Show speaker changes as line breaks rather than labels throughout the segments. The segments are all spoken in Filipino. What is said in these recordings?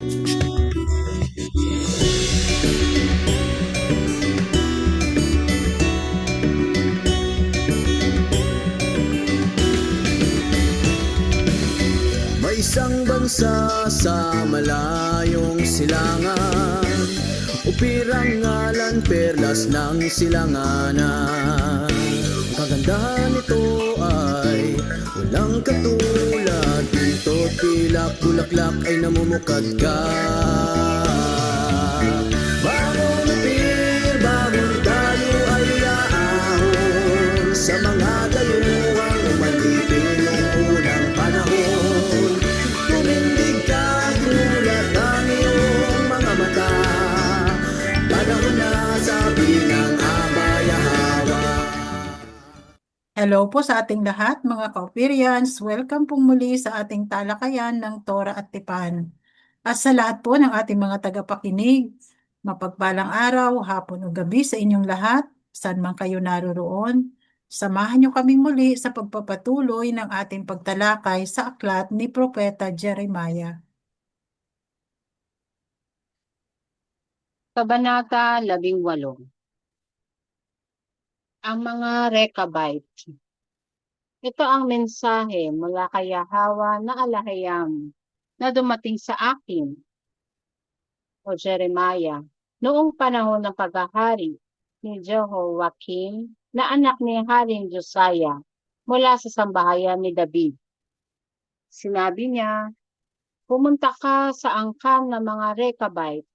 May isang bansa sa malayong silangan, upirang ngalan perlas ng silanganan. Kagandahan nito ay walang katulad, pinto, pilak, bulaklak ay namumukadkad. Bangon upir, bangon tayo ay aahon sa mga dayuhang umalipin noong unang panahon. Tumindig ka, gulat ang iyong mga mata, panahon na sabi ng Ama-Yahwa.
Hello po sa ating lahat mga Kaupirians. Welcome pong muli sa ating talakayan ng Torah at Tipan. At sa lahat po ng ating mga tagapakinig, mapagpalang araw, hapon o gabi sa inyong lahat, saan man kayo naroroon. Samahan niyo kaming muli sa pagpapatuloy ng ating pagtalakay sa aklat ni Propeta Jeremiah.
Kabanata 18. Ang mga Rechabite. Ito ang mensahe mula kay Yahwa na Alahayam na dumating sa akin, o Jeremiah, noong panahon ng paghahari ni Jehoiakim na anak ni Haring Josiah mula sa sambahayan ni David. Sinabi niya, pumunta ka sa angkan ng mga Rechabite.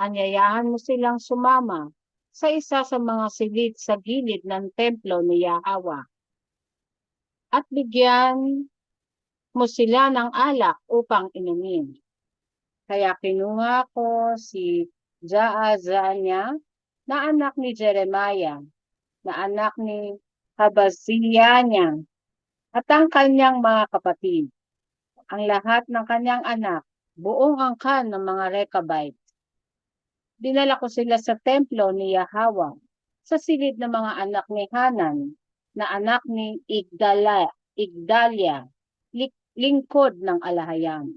Anyayahan mo silang sumama sa isa sa mga silid sa gilid ng templo ni Yahwa. At bigyan mo sila ng alak upang inumin. Kaya kinuha ko si Jaazania na anak ni Jeremiah, na anak ni Habaziah at ang kanyang mga kapatid. Ang lahat ng kanyang anak, buong angkan ng mga Rechabite. Dinala ko sila sa templo ni Yahwa, sa silid ng mga anak ni Hanan, na anak ni Igdalia, lingkod ng Alahayam.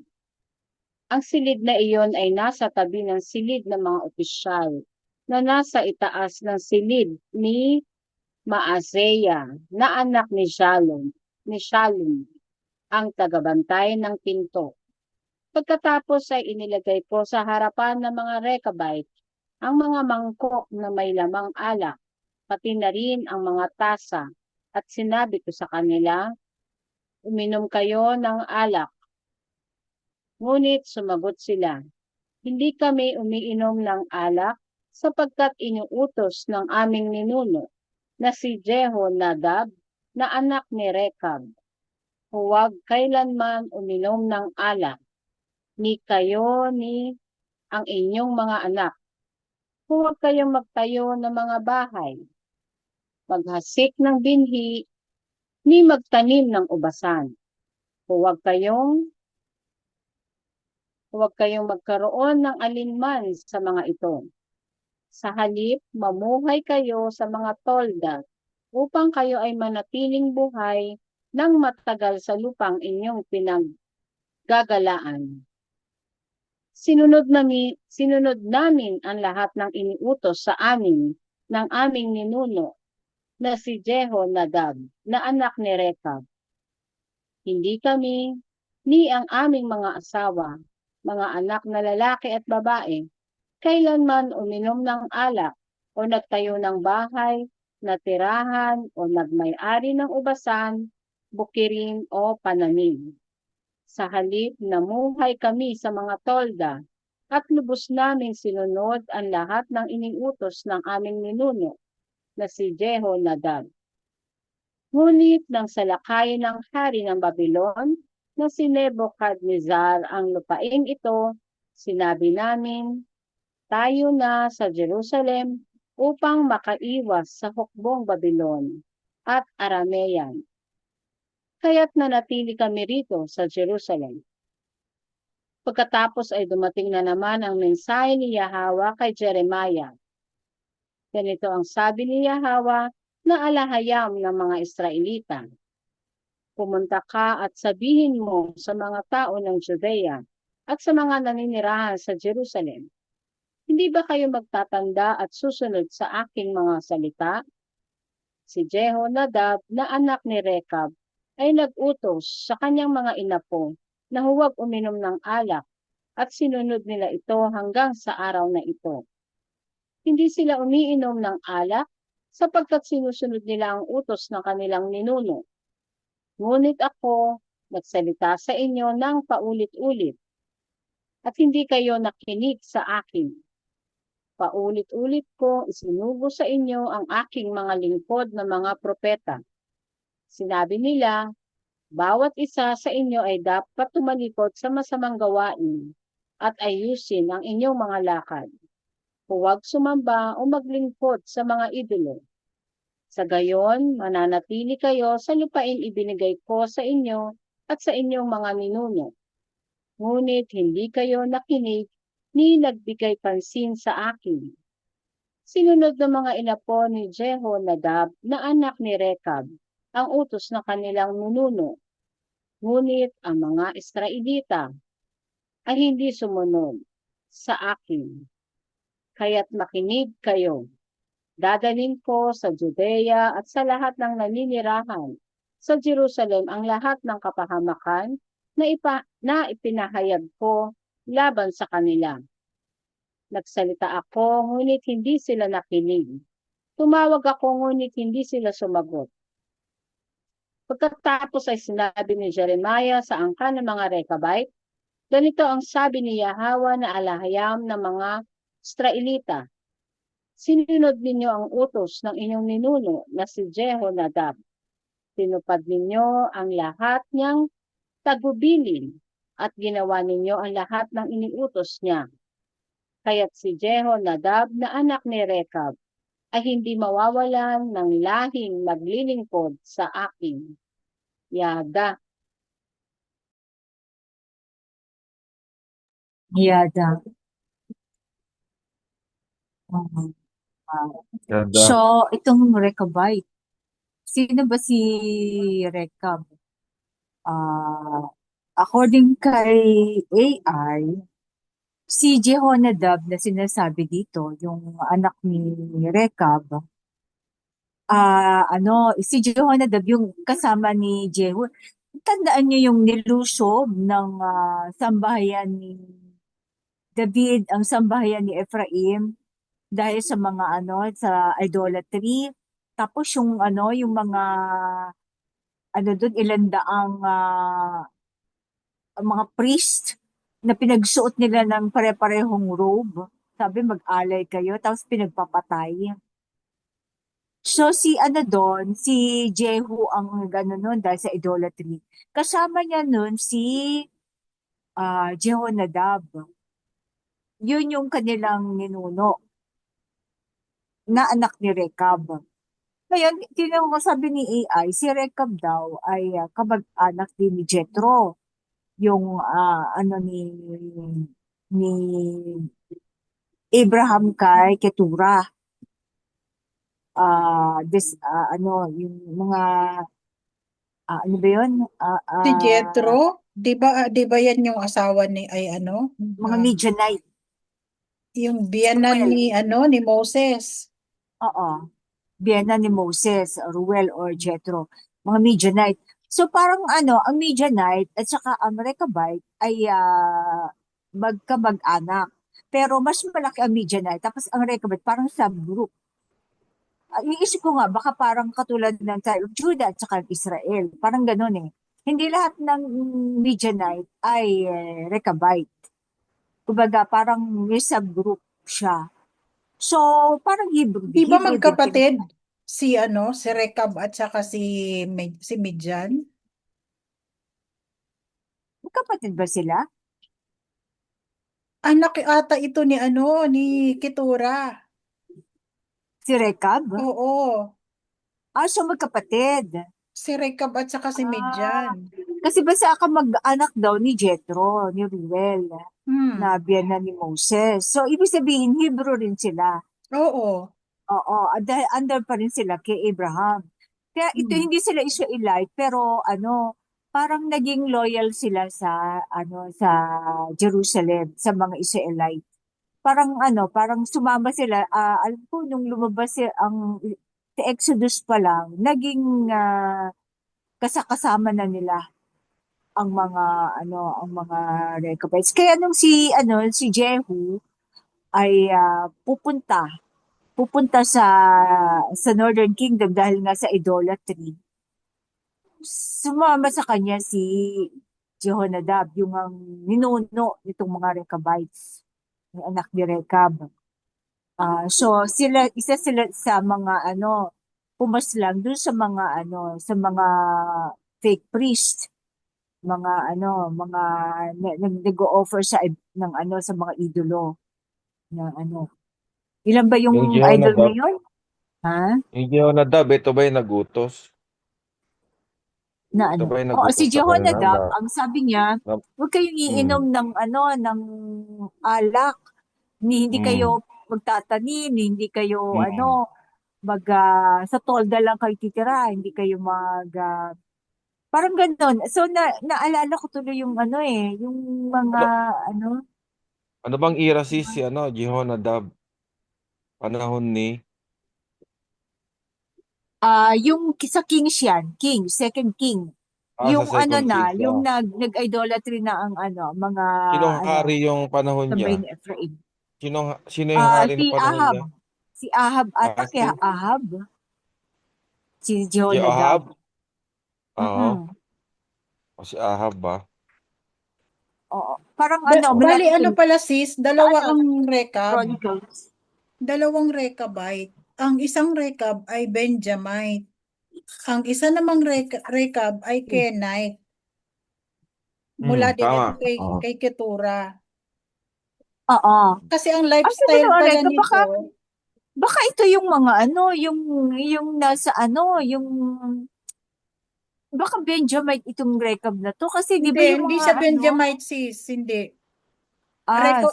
Ang silid na iyon ay nasa tabi ng silid ng mga opisyal, na nasa itaas ng silid ni Maaseya, na anak ni Shalom, ang tagabantay ng pinto. Pagkatapos ay inilagay ko sa harapan ng mga Rechabite ang mga mangkok na may lamang alak, pati na rin ang mga tasa, at sinabi ko sa kanila, uminom kayo ng alak. Ngunit sumagot sila, hindi kami umiinom ng alak sapagkat inuutos ng aming ninuno na si Jehonadab na anak ni Rechab. Huwag kailanman uminom ng alak, ni kayo ni ang inyong mga anak. Huwag kayong magtayo ng mga bahay, maghasik ng binhi, ni magtanim ng ubasan. Huwag kayong magkaroon ng alinman sa mga ito. Sa halip, mamuhay kayo sa mga tolda upang kayo ay manatiling buhay ng matagal sa lupang inyong pinaggagalaan. Sinunod namin ang lahat ng iniutos sa amin ng aming ninuno na si Jehonadab na anak ni Rechab. Hindi kami, ni ang aming mga asawa, mga anak na lalaki at babae, kailanman uminom ng alak o nagtayo ng bahay, natirahan o nagmay-ari ng ubasan, bukirin o pananim. Sa halip, namuhay kami sa mga tolda at lubos naming sinunod ang lahat ng iniutos ng aming ninuno na si Jehonadab. Ngunit nang salakayin ng hari ng Babylon na si Nebuchadnezzar ang lupain ito, sinabi namin, tayo na sa Jerusalem upang makaiwas sa hukbong Babylon at Aramean. Kaya't nanatili kami rito sa Jerusalem. Pagkatapos ay dumating na naman ang mensahe ni Yahwa kay Jeremiah. Ganito ang sabi ni Yahwa na alahayam ng mga Israelita. Pumunta ka at sabihin mo sa mga tao ng Judea at sa mga naninirahan sa Jerusalem, hindi ba kayo magtatanda at susunod sa aking mga salita? Si Jehonadab na anak ni Rekab ay nag-utos sa kanyang mga inapo na huwag uminom ng alak at sinunod nila ito hanggang sa araw na ito. Hindi sila umiinom ng alak sapagkat sinusunod nila ang utos ng kanilang ninuno. Ngunit ako nagsalita sa inyo ng paulit-ulit at hindi kayo nakinig sa akin. Paulit-ulit ko isinugo sa inyo ang aking mga lingkod na mga propeta. Sinabi nila, bawat isa sa inyo ay dapat tumalikod sa masamang gawain at ayusin ang inyong mga lakad. Huwag sumamba o maglingkod sa mga idolo. Sa gayon, mananatili kayo sa lupain ibinigay ko sa inyo at sa inyong mga ninuno. Ngunit hindi kayo nakinig ni nagbigay pansin sa akin. Sinunod ng mga inapo ni Jehonadab na anak ni Rekab ang utos ng kanilang ninuno. Ngunit ang mga Israelita ay hindi sumunod sa akin. Kaya't makinig kayo. Dadalhin ko sa Judea at sa lahat ng naninirahan sa Jerusalem ang lahat ng kapahamakan na ipinahayag ko laban sa kanila. Nagsalita ako, ngunit hindi sila nakinig. Tumawag ako, ngunit hindi sila sumagot. Pagkatapos ay sinabi ni Jeremiah sa angkan ng mga Rekabite, ganito ang sabi ni Yahweh na alahayam ng mga Israelita. Sinunod ninyo ang utos ng inyong ninuno na si Jehonadab. Tinupad ninyo ang lahat niyang tagubilin at ginawa ninyo ang lahat ng iniutos niya. Kaya't si Jehonadab na anak ni Rekab ay hindi mawawalan ng lahing maglilingkod sa akin. Yada.
Yada. Mhm.
Ganda.
So, itong Rechabite, sino ba si Rechab? According kay AI, si Jehonadab na sinasabi dito, yung anak ni Rechab, si Jehonadab yung kasama ni Jehu. Tandaan niyo yung nilusob ng sambahayan ni David, ang sambahayan ni Ephraim, dahil sa mga sa idolatry. Tapos yung yung mga doon ilandaang mga priest na pinagsuot nila ng pare-parehong robe. Sabi mag-alay kayo, tapos pinagpapatay. So si doon, si Jehu ang gano'n nun dahil sa idolatry. Kasama niya nun si Jehonadab. Yun yung kanilang ninuno na anak ni Rekab. Ngayon, tinanong ko, sabi ni AI, si Rekab daw ay kamag-anak din ni Jethro, yung ni Abraham kay Keturah. Yung mga ano ba yun?
Si Jethro, di ba yan yung asawa ni
Mga Midianite.
yung biyanan ni Moses.
Oo. Biyanan ni Moses, Ruel or Jethro, mga Midianite. So parang ang Midianite at saka ang Rechabite ay magkamag-anak. Pero mas malaki ang Midianite, tapos ang Rechabite parang subgroup. Iisip ko nga, baka parang katulad ng tribe of Judah at saka Israel. Parang ganun eh. Hindi lahat ng Midianite ay Rechabite. Kumbaga, parang may subgroup siya. So, parang Hebrew.
Di ba
Hebrew din
magkapatid
sila.
si Rekab at saka si Midian?
Magkapatid ba sila?
Anak ata ito ni Keturah.
Si Rechab?
Oo,
So magkapatid.
si Rekab at saka si Midian.
Kasi basta ako mag-anak daw ni Jethro, ni Ruel, na
Hmm.
biyanan ni Moses. So, ibig sabihin, Hebrew rin sila.
Oo.
Oo, dahil under pa rin sila kay Abraham. Kaya ito, hindi sila Israelite, pero parang naging loyal sila sa sa Jerusalem, sa mga Israelite. Parang parang sumama sila. Alam ko nung lumabas sa Exodus pa lang, naging kasama na nila ang mga Rechabites. Kaya nung si Jehu ay pupunta sa Northern Kingdom dahil nga sa idolatry, sumama sa kanya si Jehonadab, yung ang ninuno nitong mga Rechabites, yung anak ni Rechab. So isa sila sa mga pumaslang dun sa mga fake priest, mga nag-o-offer ng sa mga idolo na Ilan ba
Yung
yung idol
Jehonadab,
ngayon? Ha?
yung Jehonadab, ito ba yung nagutos?
Na
Ito ba yung
Oo, si
nagutos sa kanila
Jehonadab, ang sabi niya,
na
huwag kayong
mm,
iinom ng alak, hindi
mm,
kayo magtatanim, hindi kayo
mm.
sa tolda lang kayo titira, hindi kayo parang gano'n. So naalala ko tuloy yung yung mga
Ano,
ano,
ano bang era si Jehonadab? Panahon ni
yung sa Kings yan, Second King.
sa
Yung
Second
na,
King siya.
yung nag-idolatry na ang mga
Sinong hari yung panahon niya?
tambay ni Ephraim.
Sino yung hari ng
Si
panahon
Ahab.
niya?
Si Ahab ata kaya
Si
Ahab. Si Jehonadab.
Jehoahab? Oo.
Mm-mm.
O si Ahab ba?
Oo. Parang
Bali
malapit
ano
yun
pala sis,
sa
dalawa ang
sa
Rekab.
Chronicles.
Dalawang Rechabite. Ang isang Rechab ay Benjamite. Ang isa namang Rechab ay Kenite. Mula din ito
Tama.
kay,
Oo.
kay Ketura.
Oo.
Kasi ang
Ang sabi
lifestyle
ng
pala
Reka,
nito,
baka ito yung mga yung nasa yung baka Benjamite itong Rekab na to kasi di ba yung
hindi
mga
siya Benjamite sis, hindi.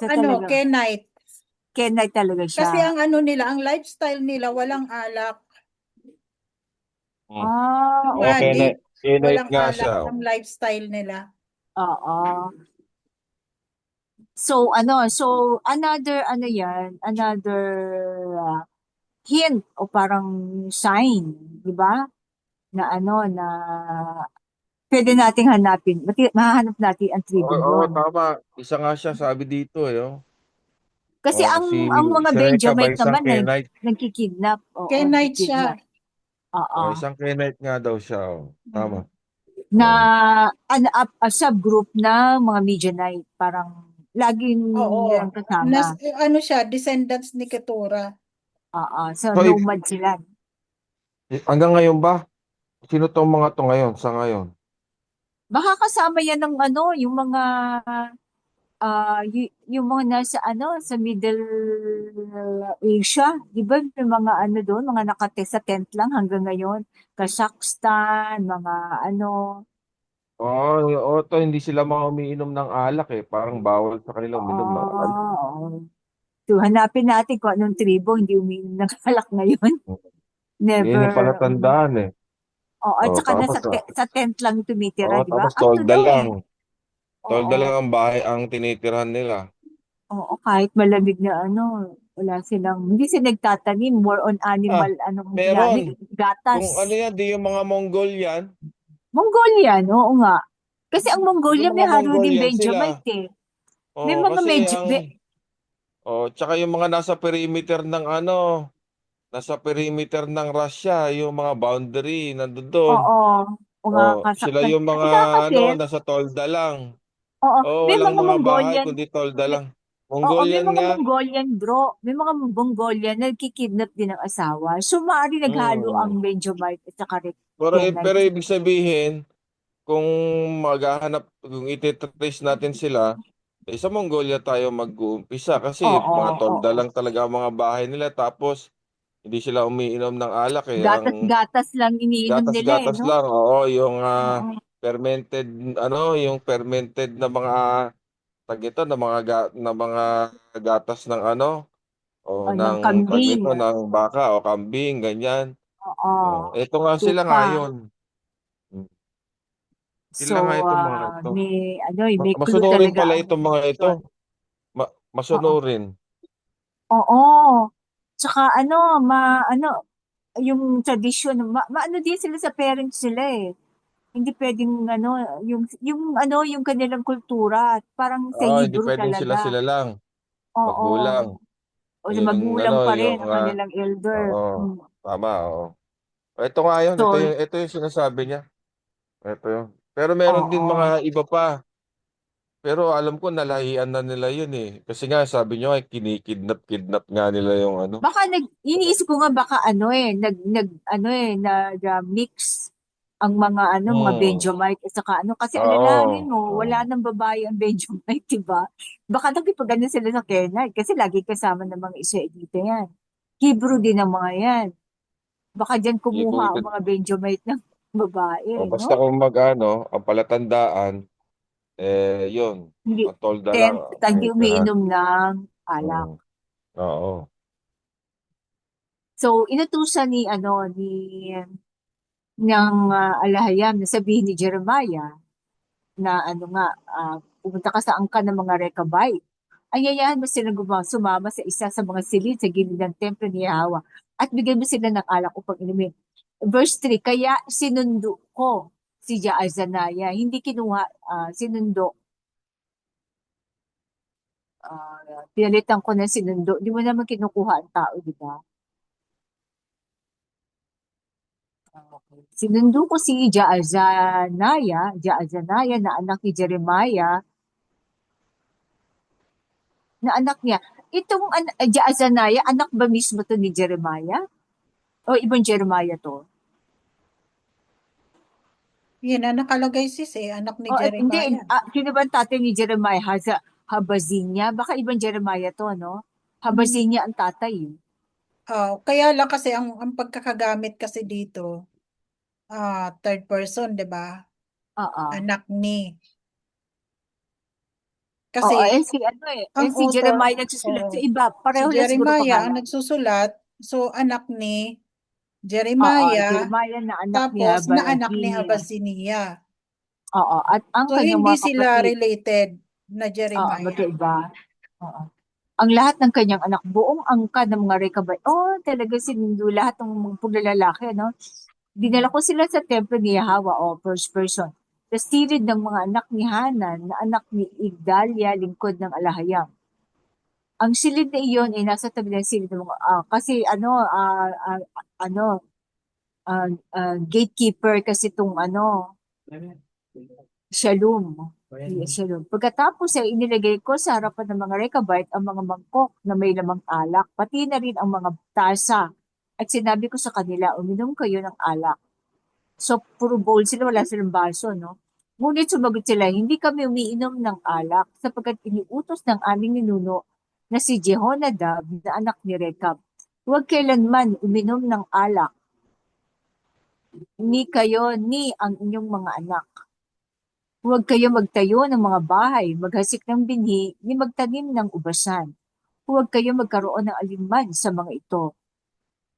sa talaga
Kenite.
Kenite talaga siya.
Kasi ang nila, ang lifestyle nila, walang alak.
Mm. O,
Nomadic,
Kenite
walang
nga
alak
siya.
ang lifestyle nila.
Oo. So another another hint o parang sign, di ba? Na na pwede nating hanapin, mahahanap natin ang tribong
Oo,
yon.
tama. Isa nga siya sabi dito
Kasi
Oh,
ang mga
si Reka ba
Benjamite
isang
naman
Kenite?
nagkikidnap. Oo,
Kenite siya.
nagkikidnap. Oo.
Oh, isang Kenite nga daw siya. Tama.
Mm.
Na
Oh.
subgroup ng mga Midianite. Parang laging
Oo.
nilang kasama.
Siya, descendants ni Ketura.
Oo. So,
So,
nomad sila.
hanggang ngayon ba? Sino tong mga to ngayon, sa ngayon?
Baka kasama yan ng yung mga yung mga nasa sa Middle Asia, 'di ba? May mga doon, mga sa tent lang hanggang ngayon. Kazakhstan, mga
To hindi sila mga umiinom ng alak Parang bawal sa kanila uminom ng alak.
oo. So, hanapin natin kung anong tribo hindi umiinom ng alak ngayon.
Yan
Never.
yung palatandaan
Oo, at saka
Tapos,
sa tent lang tumitira, di ba?
tapos
Up to
tolda
now
lang.
eh.
Tolda
Oo.
lang ang bahay ang tinitirhan nila.
Oo, kahit malamig na wala silang, hindi sila nagtatanim, more on
Ah,
animal, gamit,
meron.
gatas.
Kung ano yan, di yung mga Mongol yan.
Mongolian, oo nga. Kasi ang
Di ba
Mongolia may
mga
halo din
Mongolian sila?
Benjamite eh. May mga
Kasi
medyo,
tsaka yung mga nasa perimeter ng Russia, yung mga boundary nandun doon.
oo, o nga
Sila
kasaktan.
yung mga
Saka kasi,
nasa tolda lang.
oo, may
Walang
mga
mga bahay
Mongolian,
kundi tolda
may,
lang.
may
Mongolian
mga
nga.
Mongolian may mga Mongolian na nagkikidnap din ng asawa. So, maaari naghalo
Mm.
ang Benjamite at saka
Pero
Kenite.
ibig sabihin, kung kung ititrace natin sila, sa Mongolia tayo mag-uumpisa kasi
Oo,
mga tolda
oo.
lang talaga ang mga bahay nila tapos hindi sila umiinom ng alak Ang
Gatas-gatas lang iniinom nila eh,
gatas-gatas
no?
lang, yung
Oo.
fermented, yung fermented na mga ito na mga gatas ng
O, ng
ng
kambing.
ng baka o kambing, ganyan.
Oo.
Ito nga sila
Tupa.
ngayon. Kailan nga
So,
itong mga ito?
may clue
Masunurin
talaga
pala
ang
itong mga ito.
religion. Oo.
Masunurin.
Oo. Tsaka yung tradisyon, maano din sila sa parents sila eh. Hindi pwedeng yung kanilang kultura, parang sa
Hindi
Hebrew
pwedeng
talaga.
sila-sila lang.
Oo.
Magulang.
O sa
Ayun ang
magulang pa rin,
yung
ang kanilang elder.
oo,
Hmm.
tama, oo. Ito nga yun,
So,
ito yung sinasabi niya. Ito yun. Pero meron din
oo.
mga iba pa. Pero alam ko nalahian na nila yun eh. Kasi nga sabi niyo ay kinikidnap nga nila yung ano.
Baka iniisip ko nga baka mix ang mga
Hmm.
Benjamite at saka kasi alalahanin
Oo.
mo, wala
Oo.
nang babae ang Benjamite, diba? Baka nagpipagano sila sa Kenite kasi lagi kasama ng mga Israelita yan. Hebrew din ang mga yan. Baka dyan
Eh, kung
kumuha
ito,
ang mga Benjamite ng babae,
basta
no?
kung ang palatandaan, yun.
Hindi,
Ang tolda lang.
hindi umiinom ng alak.
Hmm. Oo.
So, inutusan ng alahayam na sabihin ni Jeremiah na pumunta ka sa angkan ng mga Rechabite. Ayayahan mo silang sumama sa isa sa mga silid sa gilid ng templo ni Yahweh at bigyan mo sila ng alak upang inumin. Verse 3, kaya sinundo ko si Jaazaniah, hindi kinuha, sinundo, pinalitan ko ng sinundo. Di mo naman kinukuha ang tao, di ba? Okay. Sinundo ko si Jaazaniah na anak ni Jeremiah, na anak niya. Itong Jaazaniah, anak ba mismo to ni Jeremiah? O ibang Jeremiah to?
Yan ang nakalagay sis anak ni
O hindi,
Jeremiah.
sino ba ang tatay ni Jeremiah? Habazinya? Baka ibang Jeremiah to, no?
Hmm.
Habazinya ang tatay.
Kaya lang kasi ang pagkakagamit kasi dito, third person, 'di ba?
Oo.
Anak ni.
Oo,
Kasi ang
si
author,
Jeremiah nagsusulat
oo,
sa iba.
si
Pareho lang siguro
Jeremiah ang
pangalan.
nagsusulat, so anak ni
Oo,
Jeremiah,
Jeremiah na anak ni
tapos na anak ni
Habazinya.
Habaziniah.
Oo, at ang
So
kanyang
hindi
mga
sila
kapatid.
related na
Oo,
Jeremiah.
magkaiba. Oo. Ang lahat ng kanyang anak, buong angka ng mga Rechabite. Oh, talaga sinundo lahat ng mga paglalaki, no? Dinala ko sila sa templo ni Yahweh, first person. Sa silid ng mga anak ni Hanan, na anak ni Igdalia, lingkod ng Alahayam. Ang silid na iyon ay nasa tabi ng silid ng mga, kasi ano, gatekeeper kasi itong Shalom. Yes, Shalom. Pagkatapos ay inilagay ko sa harapan ng mga Rechabite ang mga mangkok na may lamang alak, pati na rin ang mga tasa. At sinabi ko sa kanila, uminom kayo ng alak. So, puro bowl sila, wala silang baso, no? Ngunit sumagot sila, hindi kami umiinom ng alak sapagkat iniutos ng aming ninuno na si Jehonadab na anak ni Rekab. Huwag kailanman uminom ng alak, ni kayo, ni ang inyong mga anak. Huwag kayo magtayo ng mga bahay, maghasik ng binhi, ni magtanim ng ubasan. Huwag kayo magkaroon ng alinman sa mga ito.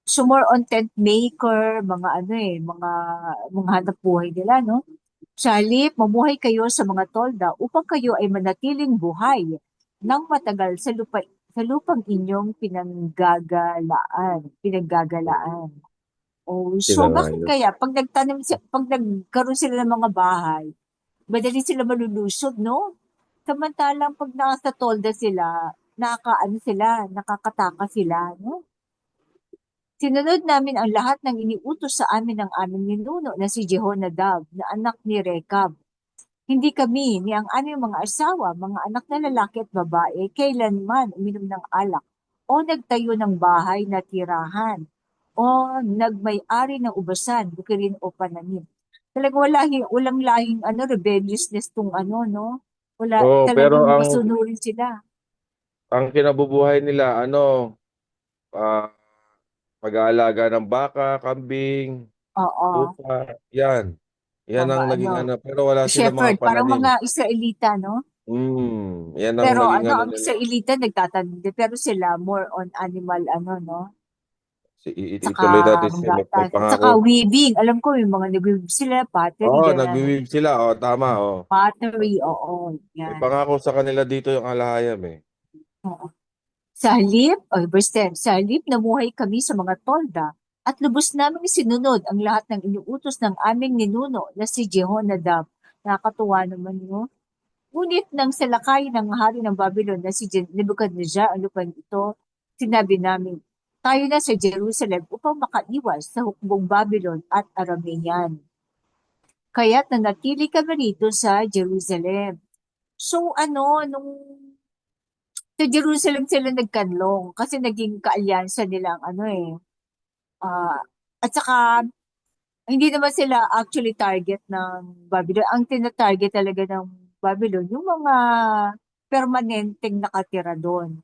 So more on tent maker, mga hanap buhay nila, no? Sa halip, mamuhay kayo sa mga tolda upang kayo ay manatiling buhay ng matagal sa lupang inyong pinaggagalaan. Oh, so bakit
Pinangalan.
kaya pag nagkaroon sila ng mga bahay, madali sila malulusog, no? Samantalang pag nasa tolda sila, nakakataka sila, no? Sinunod namin ang lahat ng iniutos sa amin ng aming ninuno na si Jehonadab na anak ni Rekab. Hindi kami ni ang aming mga asawa, mga anak na lalaki at babae, kailanman uminom ng alak o nagtayo ng bahay na tirahan o nagmay-ari ng ubasan, bukirin o pananim. Talagang walang lahing rebelliousness tong no? Wala,
Oo, pero
talagang masunurin sila.
ang kinabubuhay nila, ah, pag-aalaga ng baka, kambing,
Oo,
tupa, yan. Yan
mga
ang naging pero wala silang mga
shepherd, parang
pananim.
mga Israelita, no?
Yan ang
Pero
naging
ang
nila.
Israelita nagtatanim din, pero sila more on animal, no? Saka
Ituloy natin sila
gatas. At
pangako.
saka weaving. Alam ko yung mga nag-weave sila, pottery,
Oo, nagwi-weave sila. Oo, tama. Oo.
pottery, oo,
May
yan.
pangako sa kanila dito yung alahayam eh.
Oo. Sa halip, verse 10, sa halip namuhay kami sa mga tolda at lubos naming sinunod ang lahat ng inuutos ng aming ninuno na si Jehonadab. Nakakatuwa naman, no? Ngunit nang salakay ng hari ng Babylon na si Nebuchadnezzar ang lupang ito, sinabi namin, tayo na sa Jerusalem upang makaiwas sa hukbong Babylon at Aramean. Kaya't nanatili kami rito sa Jerusalem. So nung sa Jerusalem sila nagkanlong kasi naging kaalyansa nila ang ah, at saka hindi naman sila actually target ng Babylon. Ang tina-target talaga ng Babylon, yung mga permanenteng nakatira doon.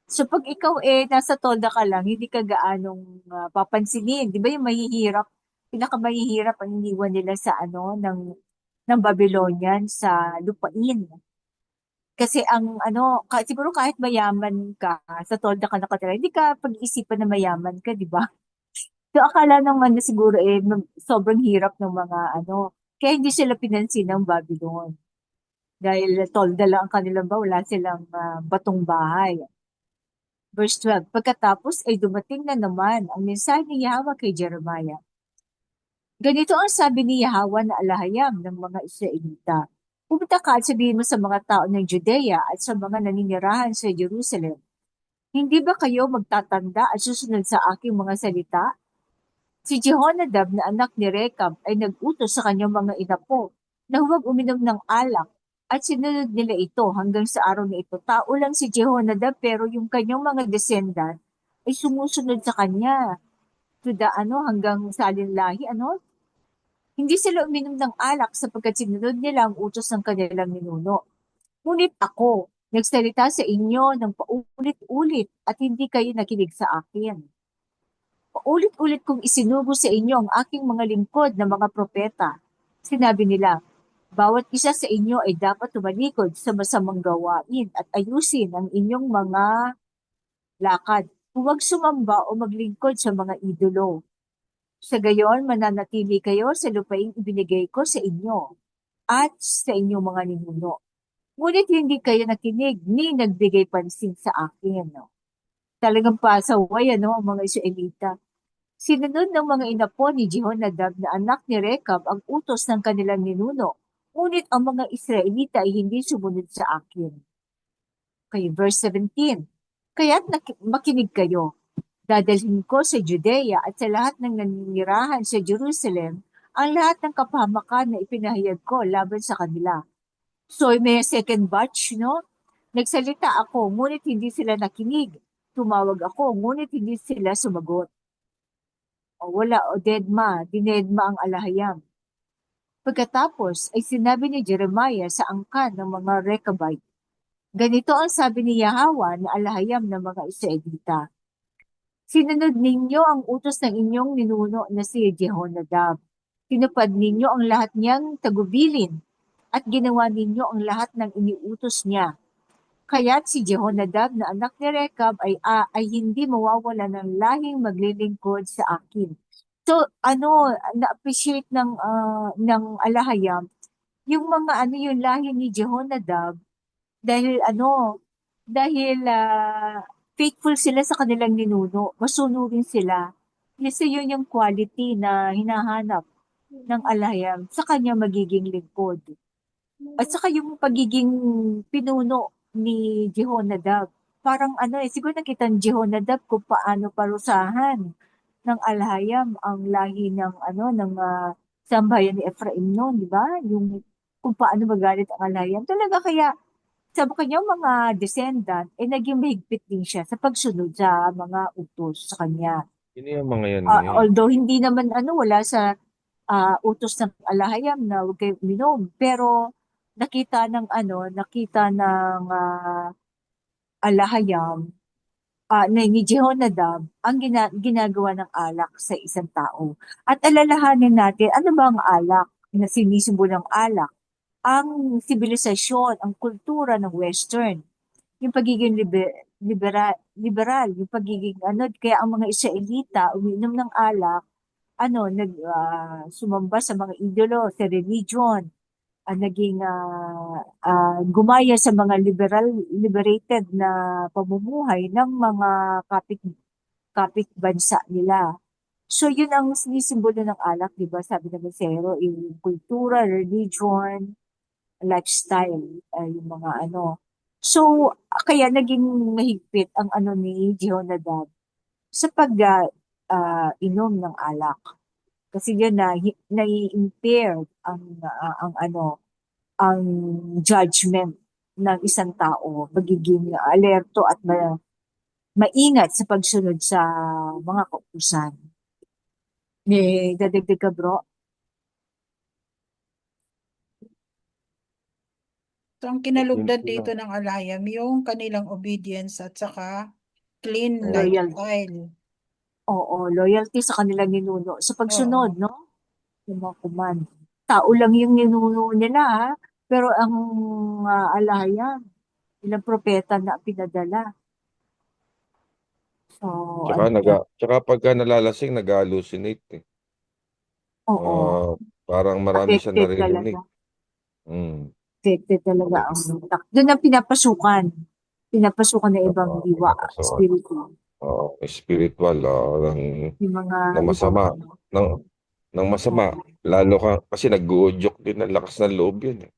So pag ikaw nasa tolda ka lang, hindi ka gaanong papansinin. Di ba yung mahihirap, pinakamahihirap ang iniwan nila sa ng Babylonian sa lupain. Kasi siguro kahit mayaman ka, sa tolda ka nakatira, hindi ka pag-isipan na mayaman ka, di ba? So akala naman na siguro sobrang hirap ng mga kaya hindi sila pinansin ng Babylon. Dahil tolda lang ang kanilang wala silang batong bahay. Verse 12, pagkatapos ay dumating na naman ang mensahe ni Yahweh kay Jeremiah. Ganito ang sabi ni Yahweh na alahayam ng mga Israelita. Pumunta ka at sabihin mo sa mga tao ng Judea at sa mga naninirahan sa Jerusalem, hindi ba kayo magtatanda at susunod sa aking mga salita? Si Jehonadab na anak ni Rekab ay nag-utos sa kanyang mga inapo na huwag uminom ng alak at sinunod nila ito hanggang sa araw na ito. Tao lang si Jehonadab pero yung kanyang mga descendant ay sumusunod sa kanya. To the hanggang sa alinlahi, Hindi sila uminom ng alak sapagkat sinunod nila ang utos ng kanilang ninuno. Ngunit ako, nagsalita sa inyo ng paulit-ulit at hindi kayo nakinig sa akin. Paulit-ulit kong isinugo sa inyo ang aking mga lingkod na mga propeta. Sinabi nila, bawat isa sa inyo ay dapat tumalikod sa masamang gawain at ayusin ang inyong mga lakad. Huwag sumamba o maglingkod sa mga idolo. Sa gayon, mananatili kayo sa lupaing ibinigay ko sa inyo at sa inyong mga ninuno. Ngunit hindi kayo nakinig ni nagbigay pansin sa akin. No? Talagang pasaway ang mga Israelita. Sinunod ng mga inapo ni Jehonadab na anak ni Rekab ang utos ng kanilang ninuno. Ngunit ang mga Israelita ay hindi sumunod sa akin. Okay, verse 17. Kaya't makinig kayo. Dadalhin ko sa Judea at sa lahat ng naninirahan sa Jerusalem ang lahat ng kapahamakan na ipinahayag ko laban sa kanila. So may second batch, no? Nagsalita ako, ngunit hindi sila nakinig. Tumawag ako, ngunit hindi sila sumagot. O wala, o dinedma ang alahayam. Pagkatapos ay sinabi ni Jeremiah sa angkan ng mga Rechabite, ganito ang sabi ni Yahweh na alahayam ng mga Israelita. Sinunod ninyo ang utos ng inyong ninuno na si Jehonadab. Tinupad ninyo ang lahat niyang tagubilin at ginawa ninyo ang lahat ng iniutos niya. Kaya't si Jehonadab na anak ni Rekab ay hindi mawawala ng lahing maglilingkod sa akin. So, na-appreciate ng alahayam, yung mga yung lahi ni Jehonadab, dahil faithful sila sa kanilang ninuno, masunurin sila. Kasi yun yung quality na hinahanap ng alahayam sa kanya magiging lingkod. At saka yung pagiging pinuno ni Jehonadab. Parang siguro nakita ni Jehonadab kung paano parusahan ng alahayam ang lahi ng sambahayan ni Ephraim noon, di ba? Yung kung paano magalit ang alahayam. Talaga kaya sa kanyang mga descendant, naging mahigpit din siya sa pagsunod sa mga utos sa kanya.
Sino yung mga yan ngayon?
Although hindi naman wala sa utos ng alahayam na huwag kayo uminom, pero nakita ng alahayam ni Jehonadab ang ginagawa ng alak sa isang tao. At alalahanin natin, ano ba ang alak na sinisimbolo ng alak? Ang sibilisasyon, ang kultura ng Western, yung pagiging liberal, yung pagiging ano, kaya ang mga Israelita umiinom ng alak, sumamba sa mga idolo, sa religion, naging gumaya sa mga liberated na pamumuhay ng mga kapit bansa nila. So, yun ang sinisimbolo ng alak, di ba? Sabi ng Mesero, yung kultura, religion, lifestyle, yung mga ano. So, kaya naging mahigpit ang ano ni Jehonadab sa inom ng alak. Kasi yun nai-impair ang ano, ang judgment ng isang tao, pagiging alerto at maingat sa pagsunod sa mga kautusan. May dadagdag ka, bro?
So, ang
Yun
kinalugdan
po
dito
lang.
ng alayam, yung kanilang obedience at saka clean
Oo.
Loyal.
lifestyle.
Oo, loyalty sa kanilang ninuno. Sa pagsunod,
Oo.
no? Yung mga command. Tao lang yung ninuno nila, ha? Pero ang alaya, ilang propeta na pinadala. So,
Tsaka,
ano yan?
tsaka pagka nalalasing, nag-hallucinate eh.
Oo,
Parang marami siya
affected
naririnig.
talaga.
Mm.
Affected talaga
Okay.
ang utak. Doon ang pinapasukan. Pinapasukan ng ibang diwa,
Pinapasukan.
spiritual.
Spiritual,
Yung mga
ng
ibang
masama.
ano.
Ng, ng masama. Lalo ka, kasi nag-uudyok din ng lakas ng loob yun eh.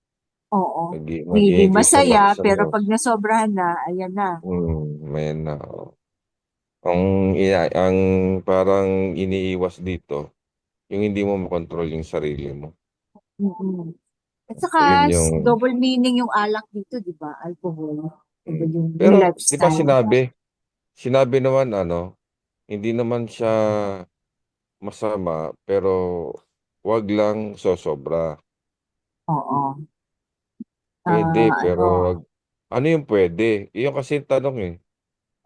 Oo. Nagiging
Mag-i-increase ng
masaya,
lakas ng
pero
loob.
pag nasobrahan na, ayan na.
May na. Ang parang iniiwas dito, yung hindi mo makontrol yung sarili mo.
Mm-mm. At
So, yun
saka,
yung...
double meaning yung alak dito, di ba? Alcohol. Double yung
Pero, di ba
lifestyle.
sinabi naman, hindi naman siya masama, pero wag lang sosobra.
Oo.
Pwede, pero
Ano,
wag. Ano yung pwede? Iyon kasi yung tanong eh.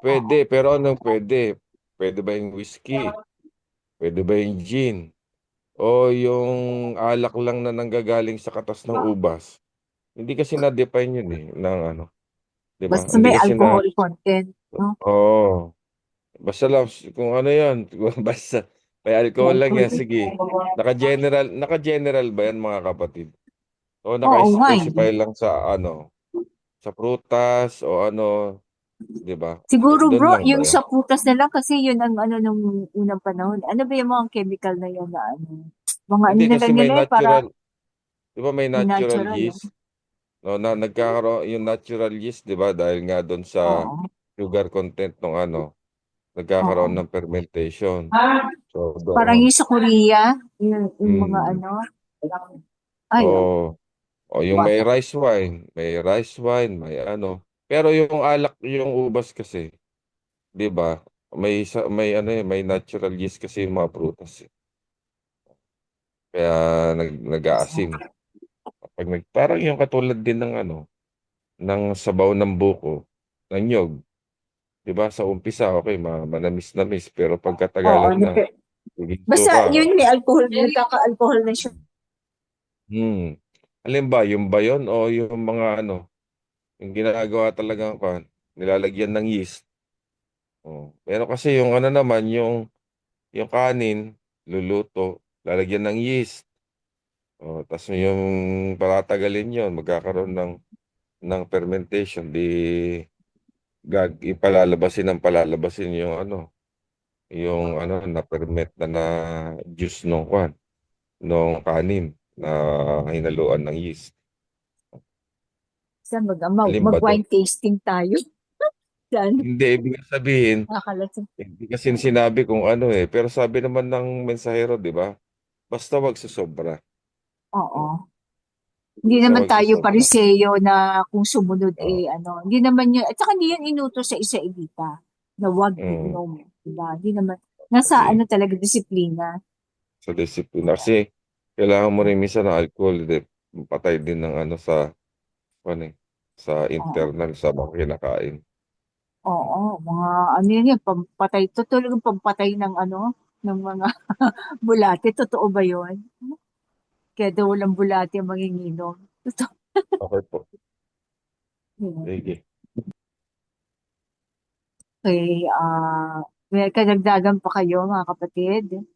Pwede, pero anong pwede? Pwede ba yung whiskey? Pwede ba yung gin? O yung alak lang na nanggagaling sa katas ng ubas? Hindi kasi na-define yun eh, ng ano. Di ba?
basta
Hindi
may
kasi na,
alcohol content. No?
oo. Basta lang, kung ano yan, basta, may
May
alcohol lang
alcohol.
yan, sige. Naka-general ba yan mga kapatid? O
Oo, wine.
naka-specify lang sa sa prutas o ano, 'di ba?
Siguro
Doon
bro,
lang ba
yung
'yan?
sa putas na lang kasi yun ang ano nung unang panahon. Ano ba yung mga chemical na yan na ano? Mga ano
Hindi
na
kasi
lang
may
nila para
natural, 'di ba may natural
natural. No?
yeast? No, na nagkakaroon yung natural yeast, 'di ba? Dahil nga doon sa
Oo.
sugar content ng nagkakaroon
Oo.
ng fermentation. So
Parang
doon.
yung sa Korea, yung mga
Mm.
ano. Ay, oh.
O yung may rice wine, may ano. Pero yung alak, yung ubas kasi, 'di ba? May may natural yeast kasi yung mga prutas eh. Kaya nag-aasim. Parang yung katulad din ng ng sabaw ng buko, ng nyog. 'Di ba? Sa umpisa, okay, manamis-namis. Pero
Oo.
pagkatagalan na, naging
Basta
suka.
yun may alcohol, nagkaka-alcohol na siya.
Alin ba? Yung ba yun o yung mga yung ginagawa talaga nilalagyan ng yeast. Oh. Pero kasi yung naman, yung kanin, luluto, lalagyan ng yeast. Oh, tapos yung patatagalin yon, magkakaroon ng fermentation, di ipalalabasin yung na ferment na juice nung kanin na hinaluan ng yeast.
Basta
Alin ba doon?
mag-wine tasting tayo. Saan?
Hindi, ibig sabihin,
Nakakalasang.
hindi kasi sinabi kung pero sabi naman ng mensahero, di ba? Basta wag susobra.
Oo.
Oh,
Hindi
basta
naman
wag
tayo
susobra.
pariseyo na kung sumunod
Oh,
hindi naman yun, at saka hindi yan inutos sa Israelita na wag
mm,
iinom. Diba? Hindi naman, nasa
kasi
talaga disiplina.
sa disiplina. Kasi kailangan mo rin minsan ng alcohol, patay din ng ano eh, sa
Oo.
internal sa mga kinakain.
Oo, mga ano yan, pampatay, tutulog ang pampatay ng ng mga bulate. Totoo ba yun? Kaya daw walang bulate ang manginginom. Totoo.
Okay po.
Yun.
Sige.
Okay, may kadagdagan pa kayo mga kapatid?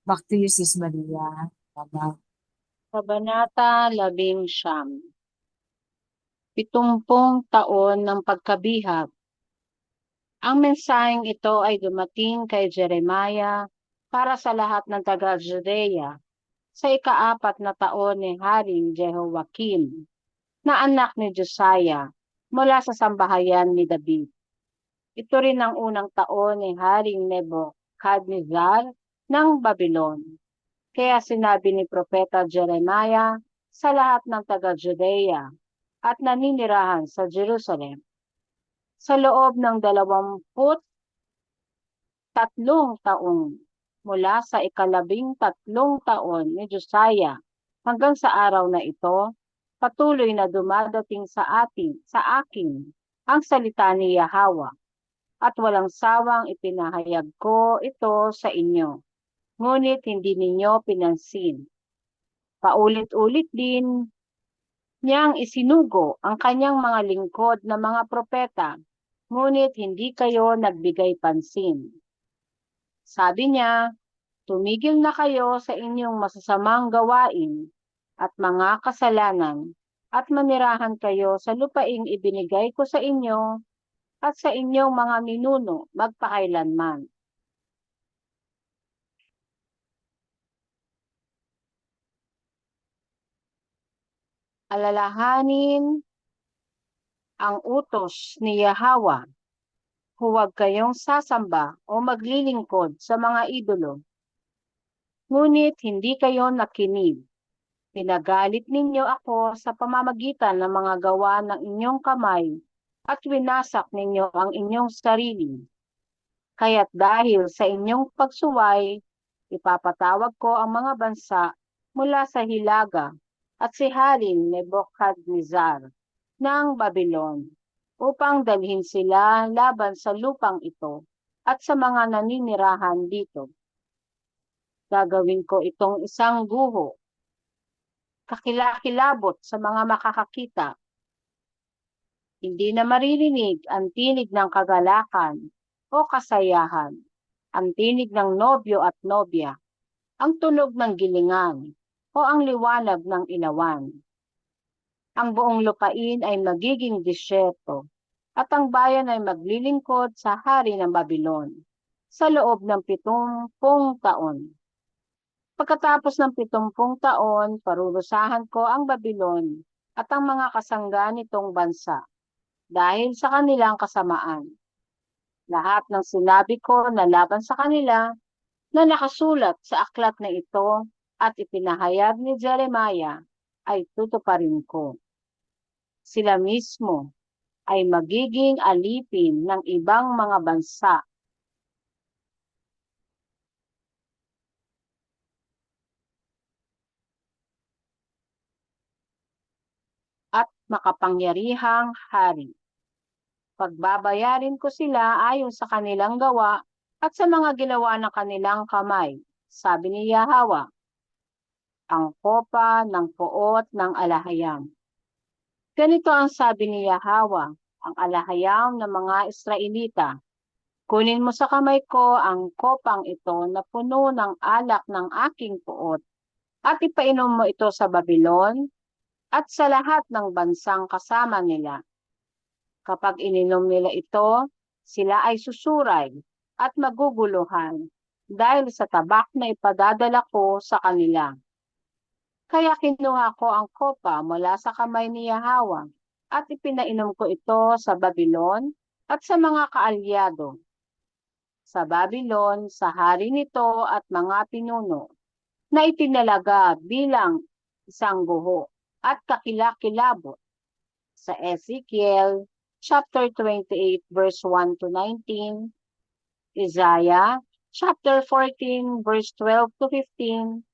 Back to you, Sis Maria. Bye-bye.
Kabanata 11. 70 taon ng pagkabihag. Ang mensaheng ito ay dumating kay Jeremiah para sa lahat ng taga-Judea sa ika-4 na taon ni Haring Jehoiakim, na anak ni Josiah, mula sa sambahayan ni David. Ito rin ang unang taon ni Haring Nebuchadnezzar ng Babylon. Kaya sinabi ni Propeta Jeremiah sa lahat ng taga-Judea at naninirahan sa Jerusalem, sa loob ng 23 taong mula sa ika-13 taon ni Josiah hanggang sa araw na ito, patuloy na dumadating sa akin ang salita ni Yahweh, at walang sawang ipinahayag ko ito sa inyo, ngunit hindi ninyo pinansin. Paulit-ulit din niyang isinugo ang kanyang mga lingkod na mga propeta, ngunit hindi kayo nagbigay pansin. Sabi niya, tumigil na kayo sa inyong masasamang gawain at mga kasalanan, at manirahan kayo sa lupaing ibinigay ko sa inyo at sa inyong mga ninuno magpakailanman. Alalahanin ang utos ni Yahweh, huwag kayong sasamba o maglilingkod sa mga idolo. Ngunit hindi kayo nakinig. Pinagalit ninyo ako sa pamamagitan ng mga gawa ng inyong kamay at winasak ninyo ang inyong sarili. Kaya't dahil sa inyong pagsuway, ipapatawag ko ang mga bansa mula sa hilaga at si Haring Nebuchadnezzar ng Babylon upang dalhin sila laban sa lupang ito at sa mga naninirahan dito. Gagawin ko itong isang guho, kakilakilabot sa mga makakakita. Hindi na maririnig ang tinig ng kagalakan o kasayahan, ang tinig ng nobyo at nobya, ang tunog ng gilingan, o ang liwanag ng ilawan. Ang buong lupain ay magiging disyerto, at ang bayan ay maglilingkod sa hari ng Babylon sa loob ng 70 taon. Pagkatapos ng 70 taon, parurusahan ko ang Babylon at ang mga kasangga nitong bansa dahil sa kanilang kasamaan. Lahat ng sinabi ko na laban sa kanila na nakasulat sa aklat na ito at ipinahayag ni Jeremiah ay tutuparin ko. Sila mismo ay magiging alipin ng ibang mga bansa at makapangyarihang hari. Pagbabayarin ko sila ayon sa kanilang gawa at sa mga ginawa ng kanilang kamay, sabi ni Yahweh, ang kopa ng puot ng alahayam. Ganito ang sabi ni Yahweh, ang alahayam ng mga Israelita, kunin mo sa kamay ko ang kopang ito na puno ng alak ng aking puot at ipainom mo ito sa Babylon at sa lahat ng bansang kasama nila. Kapag ininom nila ito, sila ay susuray at maguguluhan dahil sa tabak na ipadadala ko sa kanila. Kaya kinuha ko ang kopa mula sa kamay ni Yahweh at ipinainom ko ito sa Babylon at sa mga kaalyado. Sa Babylon, sa hari nito at mga pinuno, na itinalaga bilang isang guho at kakilakilabot. Sa Ezekiel chapter 28 verse 1 to 19, Isaiah chapter 14 verse 12 to 15,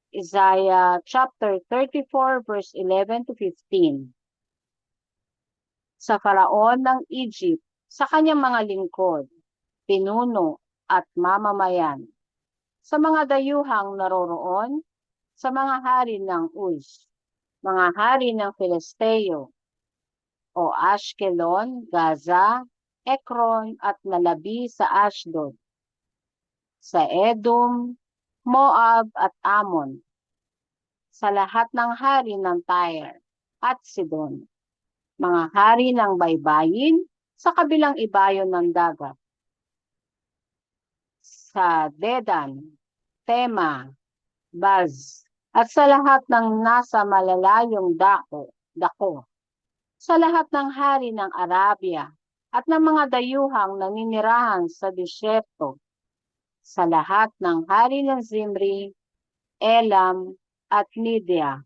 Isaiah chapter 34 verse 11 to 15. Sa Faraon ng Egypt, sa kanyang mga lingkod, pinuno at mamamayan, sa mga dayuhang naroroon, sa mga hari ng Uz, mga hari ng Filisteo, o Ashkelon, Gaza, Ekron at nalabi sa Ashdod, sa Edom, Moab at Ammon, sa lahat ng hari ng Tyre at Sidon, mga hari ng baybayin sa kabilang ibayo ng dagat, sa Dedan, Tema, Baz, at sa lahat ng nasa malalayong dako, sa lahat ng hari ng Arabia at ng mga dayuhang naninirahan sa disyerto, sa lahat ng hari ng Zimri, Elam at Lydia,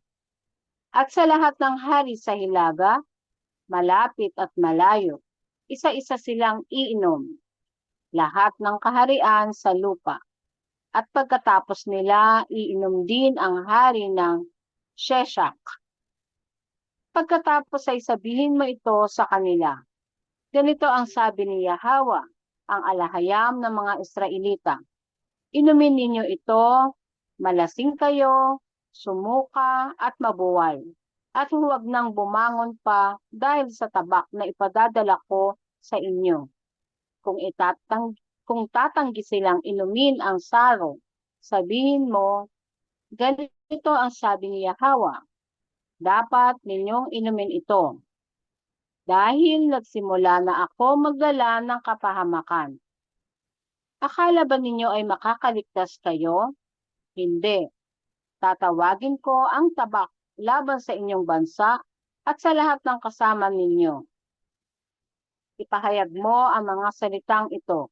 at sa lahat ng hari sa Hilaga, malapit at malayo, isa-isa silang iinom, lahat ng kaharian sa lupa. At pagkatapos nila, iinom din ang hari ng Sheshak. Pagkatapos ay sabihin mo ito sa kanila. Ganito ang sabi ni Yahweh, ang alahayam ng mga Israelita. Inumin ninyo ito, malasing kayo, sumuka at mabuwal. At huwag nang bumangon pa dahil sa tabak na ipadadala ko sa inyo. Kung tatanggi silang inumin ang saro, sabihin mo, ganito ang sabi ni Yahweh, dapat ninyong inumin ito. Dahil nagsimula na ako magdala ng kapahamakan. Akala ba ninyo ay makakaligtas kayo? Hindi. Tatawagin ko ang tabak laban sa inyong bansa at sa lahat ng kasama ninyo. Ipahayag mo ang mga salitang ito.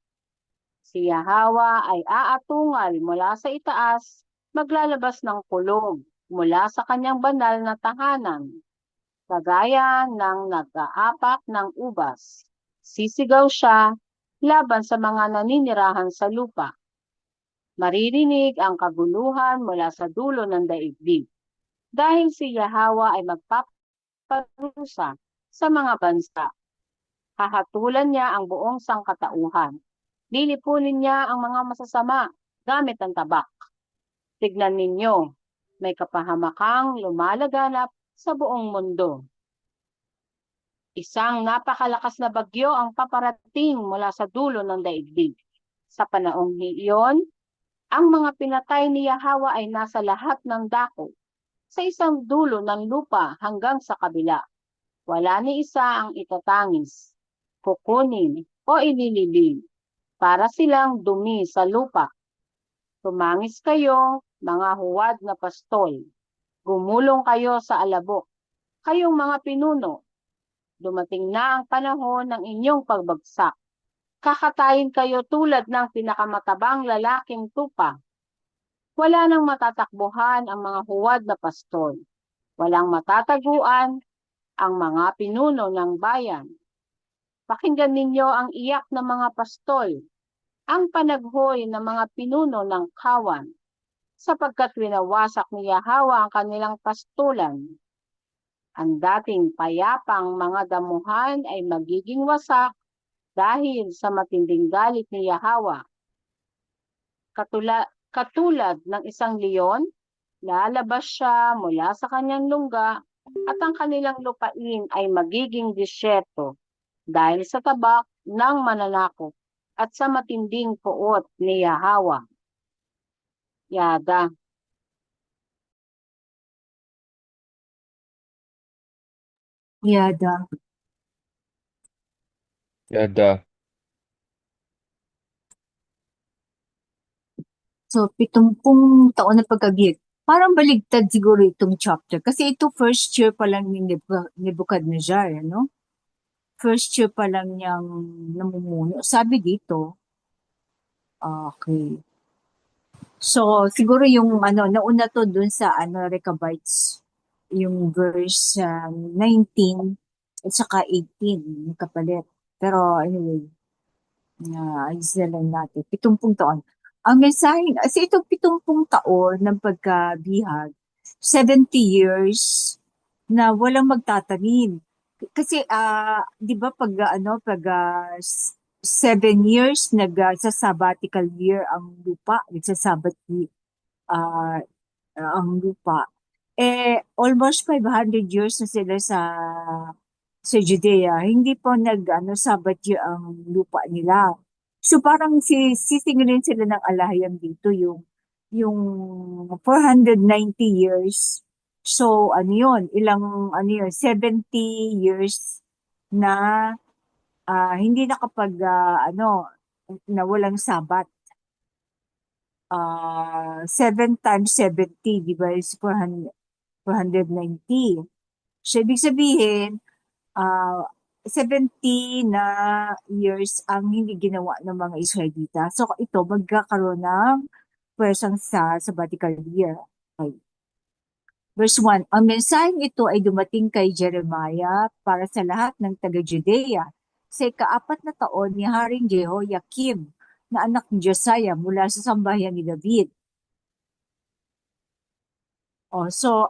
Si Yahweh ay aatungal mula sa itaas, maglalabas ng kulog mula sa kanyang banal na tahanan. Kagaya ng nag-aapak ng ubas. Sisigaw siya laban sa mga naninirahan sa lupa. Maririnig ang kaguluhan mula sa dulo ng daigdig. Dahil si Yahweh ay magpaparusa sa mga bansa. Hahatulan niya ang buong sangkatauhan. Lilipunin niya ang mga masasama gamit ang tabak. Tignan ninyo, may kapahamakan lumalaganap sa buong mundo. Isang napakalakas na bagyo ang paparating mula sa dulo ng daigdig. Sa panahong iyon, ang mga pinatay ni Yahweh ay nasa lahat ng dako, sa isang dulo ng lupa hanggang sa kabila. Wala ni isa ang itatangis, kukunin o ililibing, para silang dumi sa lupa. Tumangis kayo, mga huwad na pastol. Gumulong kayo sa alabok, kayong mga pinuno. Dumating na ang panahon ng inyong pagbagsak. Kakatayin kayo tulad ng pinakamatabang lalaking tupa. Wala nang matatakbuhan ang mga huwad na pastol. Walang matataguan ang mga pinuno ng bayan. Pakinggan ninyo ang iyak ng mga pastol, ang panaghoy ng mga pinuno ng kawan, sapagkat winawasak ni Yahweh ang kanilang pastulan. Ang dating payapang mga damuhan ay magiging wasak dahil sa matinding galit ni Yahweh. Katulad ng isang leon, lalabas siya mula sa kanyang lungga at ang kanilang lupain ay magiging disyerto dahil sa tabak ng mananakop at sa matinding puot ni Yahweh. Yada.
Yada.
Yada.
So, 70 taon na pagkabiyag. Parang baligtad siguro itong chapter. Kasi ito first year pa lang ni Nebuchadnezzar, no? First year pa lang niyang namumuno. Sabi dito, okay. So, siguro yung nauna to dun sa Rechabites, yung verse 19 at saka 18, yung kapalit. Pero anyway, ayos na lang natin. 70 taon. Ang mensahe, kasi itong 70 taon ng pagkabihag, 70 years na walang magtatanim. Kasi, di ba pag 7 years sa sabbatical year ang lupa, ang lupa. Almost 500 years na sila sa Judea, hindi po sabat ang lupa nila. So parang sisingilin sila ng alahayam dito yung 490 years. So ano yun, 70 years na hindi nakapag na walang sabat. 7 times 70 divided 490. So ibig sabihin, 70 na years ang hindi ginawa ng mga Israelita. So ito magkakaroon ng pwersang sa sabbatical year. Okay. Verse 1, ang mensaheng ito ay dumating kay Jeremiah para sa lahat ng taga-Judea sa ika-4 na taon ni Haring Jehoiakim na anak ni Josiah mula sa sambahayan ni David. So,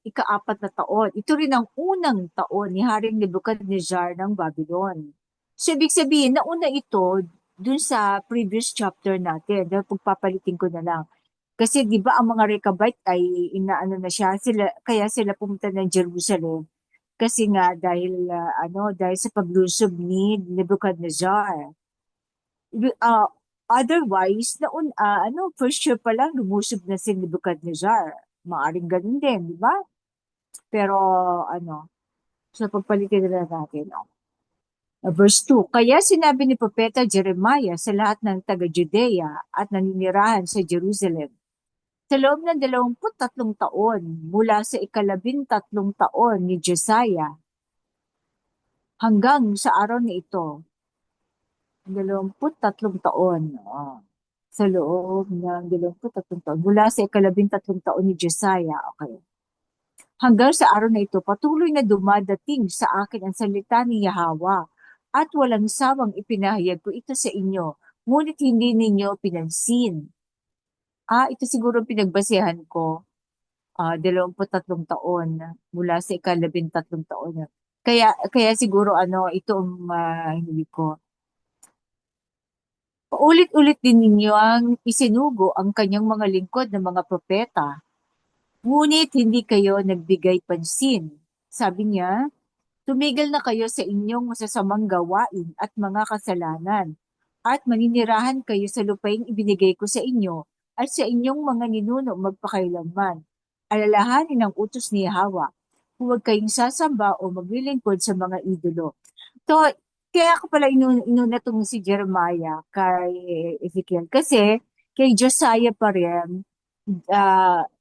ika-4 na taon. Ito rin ang unang taon ni Haring Nebuchadnezzar ng Babylon. So, ibig sabihin, nauna ito dun sa previous chapter natin. Dahil pagpapalitin ko na lang. Kasi di ba ang mga Rechabite ay inaano na siya, kaya sila pumunta ng Jerusalem. Kasi nga dahil dahil sa paglusob ni Nebuchadnezzar. Otherwise, first year pa lang lumusob na si Nebuchadnezzar. Maaring ganun din, di ba? Pero so pagpalitin na natin. Verse 2, kaya sinabi ni Propeta Jeremiah sa lahat ng taga-Judea at naninirahan sa Jerusalem, sa loob ng 23 taon mula sa ika-13 taon ni Josiah hanggang sa araw na ito, 23 taon, sa loob ng 23 taon mula sa ika-13 taon ni Josiah, okay. Hanggang sa araw na ito, patuloy na dumadating sa akin ang salita ni Yahweh at walang sawang ipinahayag ko ito sa inyo, ngunit hindi ninyo pinansin. Ito siguro pinagbasehan ko, 23 taon mula sa ika-13 taon. Kaya siguro ito ang hindi ko. Paulit-ulit din ninyo ang isinugo ang kanyang mga lingkod na mga propeta. Ngunit hindi kayo nagbigay pansin. Sabi niya, tumigil na kayo sa inyong masasamang gawain at mga kasalanan at maninirahan kayo sa lupaing ibinigay ko sa inyo at sa inyong mga ninuno magpakailanman. Alalahanin ang utos ni Yahweh. Huwag kayong sasamba o maglilingkod sa mga idolo. So, kaya ako pala inuna itong si Jeremiah kay Ezekiel. Kasi kay Josiah pa rin,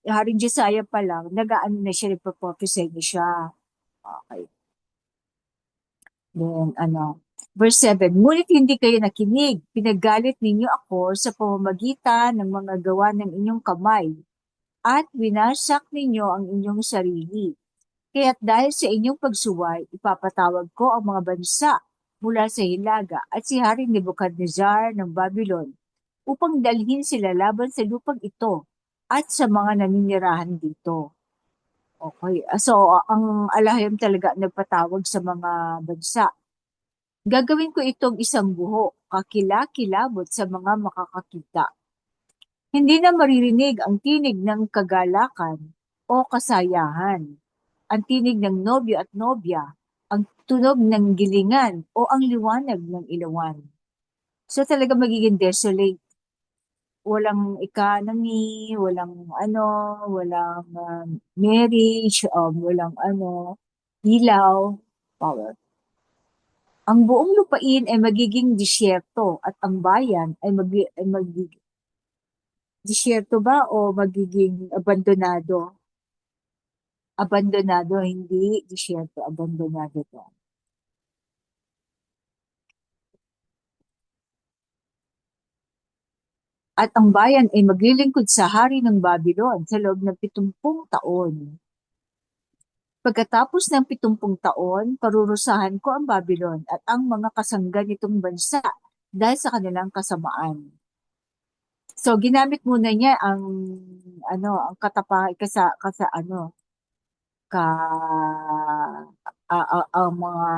Haring Josiah pa lang, nag-aano na siya, nagpa-prophesy na siya. Okay. Then, verse 7, ngunit hindi kayo nakinig, pinaggalit ninyo ako sa pamamagitan ng mga gawa ng inyong kamay, at winasak ninyo ang inyong sarili. Kaya't dahil sa inyong pagsuway, ipapatawag ko ang mga bansa mula sa Hilaga at si Haring Nebuchadnezzar ng Babylon upang dalhin sila laban sa lupang ito at sa mga naninirahan dito. Okay, so ang alahayam talaga nagpatawag sa mga bansa. Gagawin ko itong isang buho, kakilakilabot sa mga makakakita. Hindi na maririnig ang tinig ng kagalakan o kasayahan, ang tinig ng nobyo at nobya, ang tunog ng gilingan o ang liwanag ng ilawan. So talaga magiging desolate. Walang economy, walang walang marriage, walang ilaw, power. Ang buong lupain ay magiging disyerto at ang bayan ay magiging disyerto ba o magiging abandonado? Abandonado, hindi disyerto, abandonado to. At ang bayan ay maglilingkod sa hari ng Babylon sa loob ng 70 taon. Pagkatapos ng 70 taon, parurusahan ko ang Babylon at ang mga kasangga nitong bansa dahil sa kanilang kasamaan. So, ginamit muna niya ang katapangan ang mga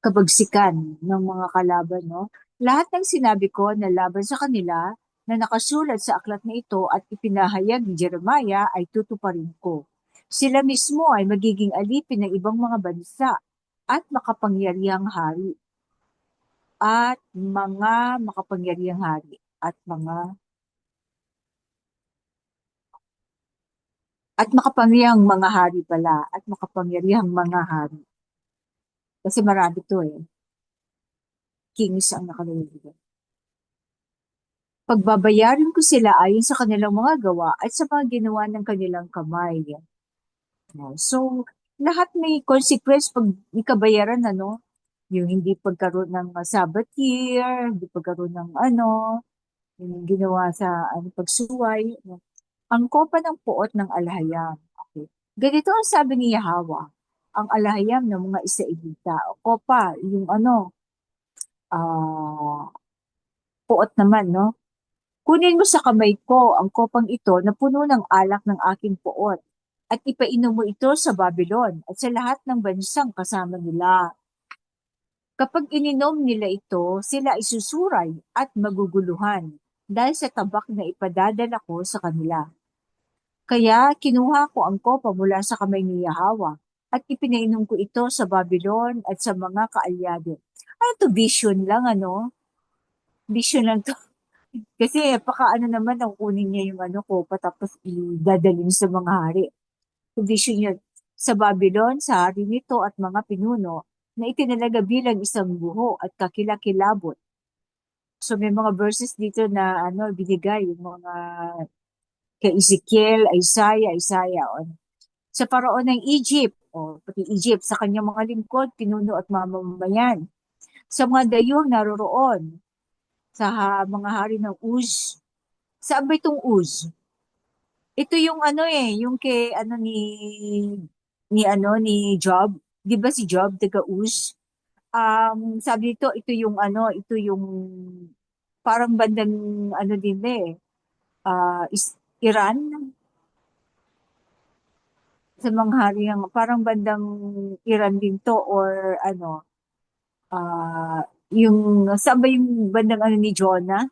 kabagsikan ng mga kalaban, no? Lahat ng sinabi ko na laban sa kanila na nakasulat sa aklat na ito at ipinahayag ni Jeremiah ay tutuparin ko. Sila mismo ay magiging alipin ng ibang mga bansa at makapangyarihang hari at mga makapangyarihang hari at makapangyarihang mga hari pala at makapangyarihang mga hari. Kasi marami to eh. Kings ang nakalagay dito. Pagbabayarin ko sila ayon sa kanilang mga gawa at sa mga ginawa ng kanilang kamay. So, lahat may consequence pag ikabayaran, ano? Yung hindi pagkaroon ng Sabbath year, hindi pagkaroon ng yung ginawa sa pagsuway. Ang kopa ng puot ng alahayam. Okay. Ganito ang sabi ni Yahweh, ang alahayam ng mga Israelita. O kopa, yung puot naman, no? Kunin mo sa kamay ko ang kopang ito na puno ng alak ng aking puot at ipainom mo ito sa Babylon at sa lahat ng bansang kasama nila. Kapag ininom nila ito, sila ay susuray at maguguluhan dahil sa tabak na ipadadala ko sa kanila. Kaya kinuha ko ang kopa mula sa kamay ni Yahweh at ipinainom ko ito sa Babylon at sa mga kaalyado. Ano to, vision lang, ano? Vision lang to. Kasi naman ang kunin niya yung kopa tapos idadalhin sa mga hari. Vision niya sa Babylon, sa hari nito at mga pinuno na itinalaga bilang isang buho at kakilakilabot. So may mga verses dito na binigay yung mga kay Ezekiel, Isaiah, sa paraon ng Egypt, pati Egypt, sa kanyang mga lingkod, pinuno at mamamayan, sa mga dayuhang naroroon, sa mga hari ng Uz. Saan ba itong Uz? Ito yung yung kay ni Job. 'Di ba si Job taga Uz? Sabi dito, ito yung parang bandang din eh. Iran, sa mga hari ng parang bandang Iran din to or yung saan ba yung bandang ni Jonah?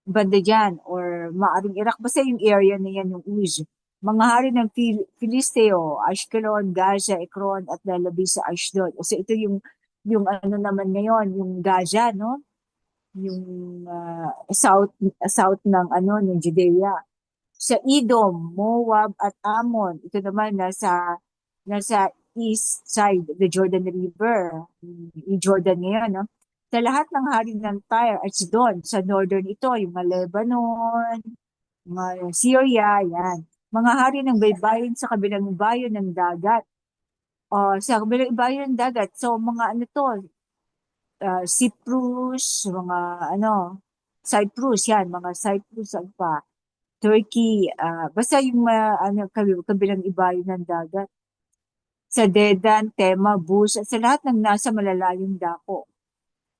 Banda dyan or maaring Iraq. Basta yung area na yan, yung Uz. Mga hari ng Filisteo, Ashkelon, Gaza, Ekron, at lalabi sa Ashdod. So ito yung naman ngayon, yung Gaza, no? Yung south ng ng Judea. Sa Edom, Moab, at Ammon. Ito naman nasa east side, the Jordan River. Yung Jordan ngayon, no? Sa lahat ng hari ng Tyre at Sidon, sa northern ito, yung mga Lebanon, mga Syria, yan. Mga hari ng baybayin sa kabilang bayo ng dagat. Sa kabilang bayo ng dagat, so mga Cyprus, mga Cyprus, yan, mga Cyprus, pa, Turkey, basta yung kabilang ibayo ng dagat. Sa Dedan, Tema, Bus, at sa lahat ng nasa malalayong dako.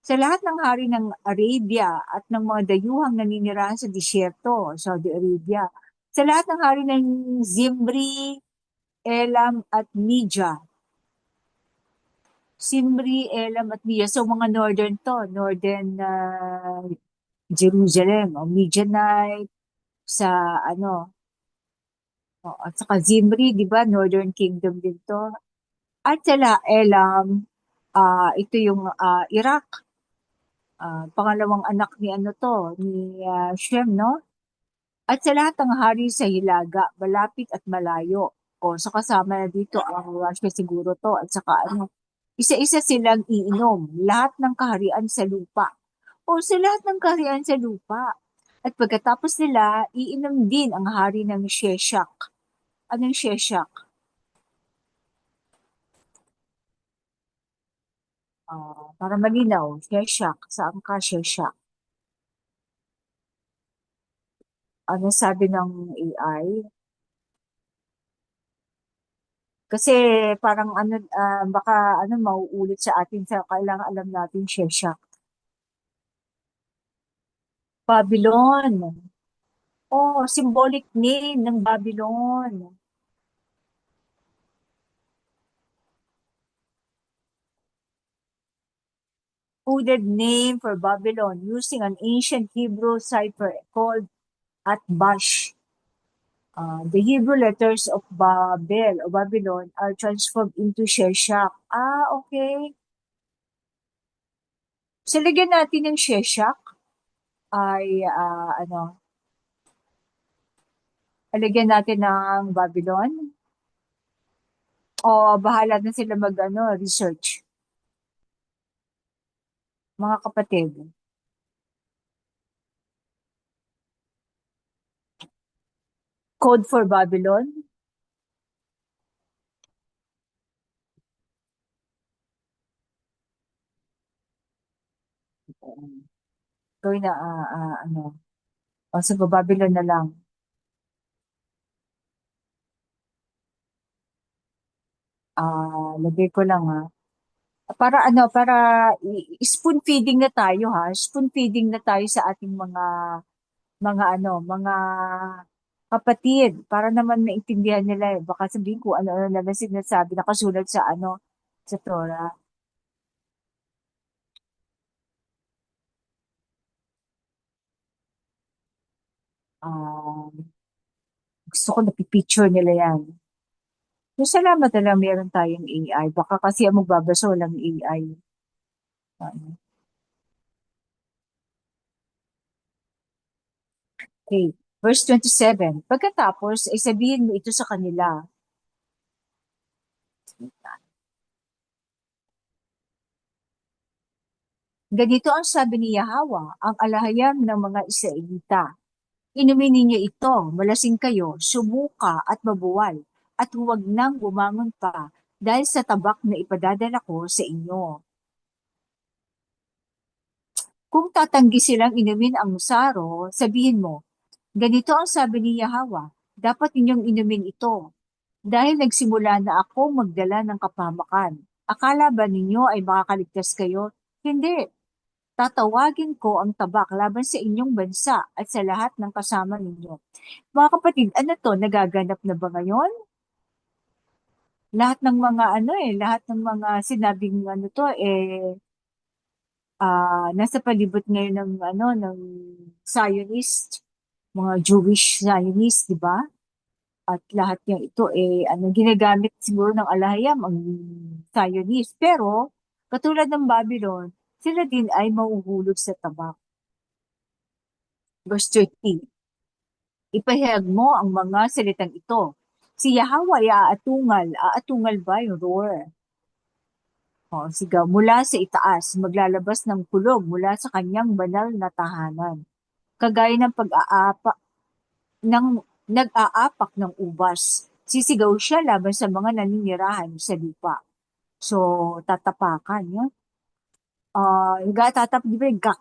Sa lahat ng hari ng Arabia at ng mga dayuhang naninirahan sa disyerto, Saudi Arabia. Sa lahat ng hari ng Zimri, Elam at Media. Zimri, Elam at Media. So mga northern northern Jerusalem, o Midianite, sa at saka Zimri, di ba? Northern Kingdom din to. At sila, Elam, ito yung Iraq. Pangalawang anak ni ni Shem, no? At sa lahat ng hari sa Hilaga, malapit at malayo. So kasama na dito ang Russia siguro to. At saka isa-isa silang iinom. Lahat ng kaharian sa lupa. Sa lahat ng kaharian sa lupa. At pagkatapos nila, iinom din ang hari ng Sheshak. Anong Sheshak? Para malinaw, Sheshak. Saan ka, Sheshak? Ano sabi ng AI? Kasi parang baka mauulit sa atin sa kailangan alam natin Sheshak. Babylon. Symbolic name ng Babylon. Coded name for Babylon using an ancient Hebrew cipher called Atbash. The Hebrew letters of Babel o Babylon are transformed into Sheshach. Okay. So, lagyan natin ng Sheshach ay, lagyan natin ng Babylon. O, bahala na sila research. Mga kapatid. Code for Babylon. Gawin na, sa Babylon na lang. Lagay ko lang Para spoon feeding na tayo Spoon feeding na tayo sa ating mga kapatid para naman maintindihan nila Baka sabihin ko ano na sinasabi nakasulat sa sa Torah. Gusto ko napipicture nila yan. So, salamat na lang meron tayong AI. Baka kasi ang magbabasa walang AI. Okay. Verse 27. Pagkatapos, ay sabihin mo ito sa kanila. Ganito ang sabi ni Yahweh, ang alahayam ng mga Israelita. Inumin ninyo ito, malasing kayo, sumuka at mabuwal, at huwag nang bumangon pa dahil sa tabak na ipadadala ko sa inyo. Kung tatanggi silang inumin ang musaro, sabihin mo, ganito ang sabi ni Yahweh, dapat ninyong inumin ito, dahil nagsimula na ako magdala ng kapahamakan. Akala ba ninyo ay makakaligtas kayo? Hindi. Tatawagin ko ang tabak laban sa inyong bansa at sa lahat ng kasama ninyo. Mga kapatid, ano to? Nagaganap na ba ngayon? Lahat ng mga lahat ng mga sinabing nasa palibot ngayon ng Zionist, mga Jewish Zionist, di ba? At lahat niya ito ginagamit siguro ng alahayam ang Zionist. Pero, katulad ng Babylon, sila din ay mahuhulog sa tabak. Verse 30. Ipahayag mo ang mga salitang ito. Si Yahweh ay aatungal. Aatungal ba yung roar? Sigaw. Mula sa itaas, maglalabas ng kulog mula sa kanyang banal na tahanan. Kagaya ng nag-aapak ng ubas. Sisigaw siya laban sa mga naninirahan sa lupa. So, tatapakan. Yan. Di ba,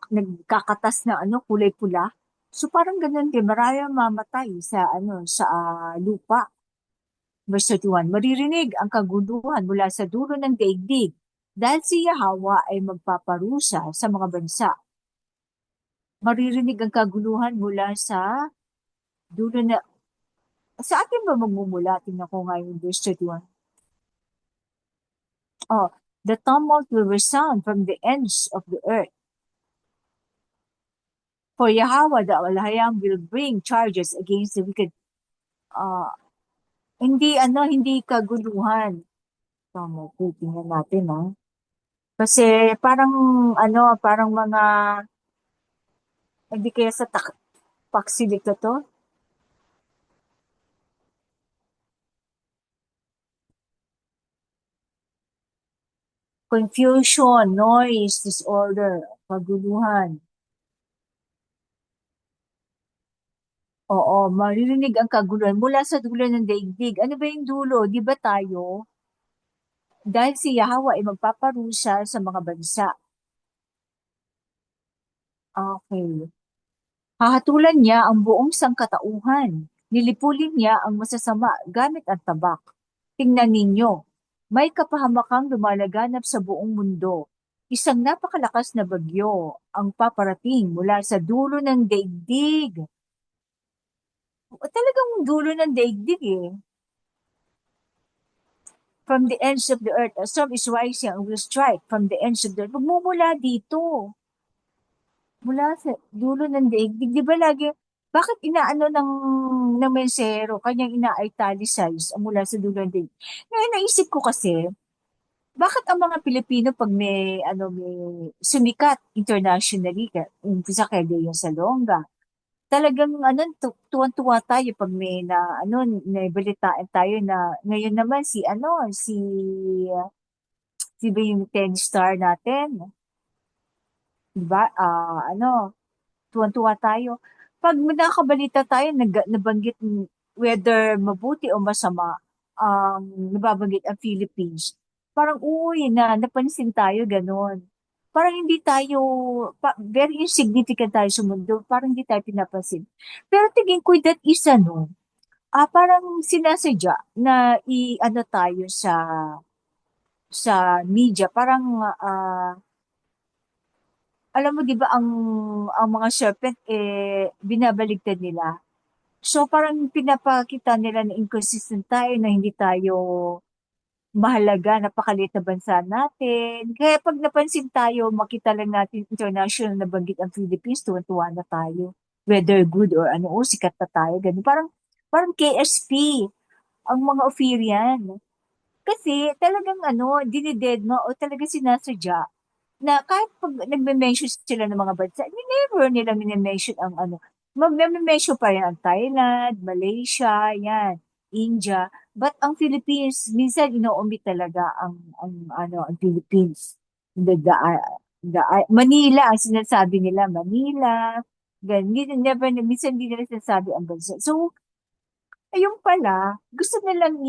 nagkakatas na kulay pula. So, parang ganun din, maraming mamatay sa lupa. Verse 31, maririnig ang kaguluhan mula sa dulo ng daigdig dahil si Yahweh ay magpaparusa sa mga bansa. Maririnig ang kaguluhan mula sa dulo na... Sa atin ba magmumula? Tingnan ko nga yung verse 31. The tumult will resound from the ends of the earth. For Yahweh, the Alahayam, will bring charges against the wicked. Hindi kaguluhan. Tama, tingnan natin, Kasi parang mga, hindi kaya sa paksilik na to? Confusion, noise, disorder, kaguluhan. Oo, maririnig ang kaguluhan mula sa dulo ng daigdig. Ano ba yung dulo? Di ba tayo? Dahil si Yahweh ay magpaparusa sa mga bansa. Okay. Hahatulan niya ang buong sangkatauhan. Nilipulin niya ang masasama gamit ang tabak. Tingnan ninyo, may kapahamakang lumalaganap sa buong mundo. Isang napakalakas na bagyo ang paparating mula sa dulo ng daigdig. Talagang dulo ng daigdig From the ends of the earth, a storm is rising and will strike from the ends of the earth. Magmumula dito. Mula sa dulo ng daigdig. Di ba lagi, Bakit inaano ng mensahero, kanyang ina-italicize mula sa dulo ng daigdig? Ngayon naisip ko kasi, bakit ang mga Pilipino pag may sumikat internationally, umpisa kay Lea Salonga, talagang tuwan-tuwa tayo pag may naibalitaan tayo na ngayon naman si ba yung tennis star natin, 'di ba? Tuwan-tuwa tayo. Pag nakabalita tayo, nabanggit whether mabuti o masama, nababanggit ang Philippines. Parang, uy, napansin tayo, ganun. Parang hindi tayo, very insignificant tayo sa mundo. Parang hindi tayo pinapansin. Pero tingin ko that is parang sinasadya na i-ano tayo sa media. Parang, alam mo 'di ba ang mga serpent binabaligtad nila. So parang pinapakita nila na inconsistent tayo, na hindi tayo mahalaga, napakaliit na bansa natin. Kaya pag napansin tayo, makita lang natin international na banggit ang Philippines, tuwan-tuwa na tayo. Whether good or ano, sikat na tayo, ganun. Parang KSP, ang mga Ophirian. Kasi talagang dinidedma o talaga sinasadya na kahit pag nagme-mention sila ng mga bansa, never nila mini-mention ang Mag-mention pa rin ang Thailand, Malaysia, yan, India. But ang Philippines, minsan ino-omit talaga ang Philippines. Manila, ang sinasabi nila, Manila, ganyan, minsan hindi nila sinasabi ang bansa. So, ayun pala, gusto nilang,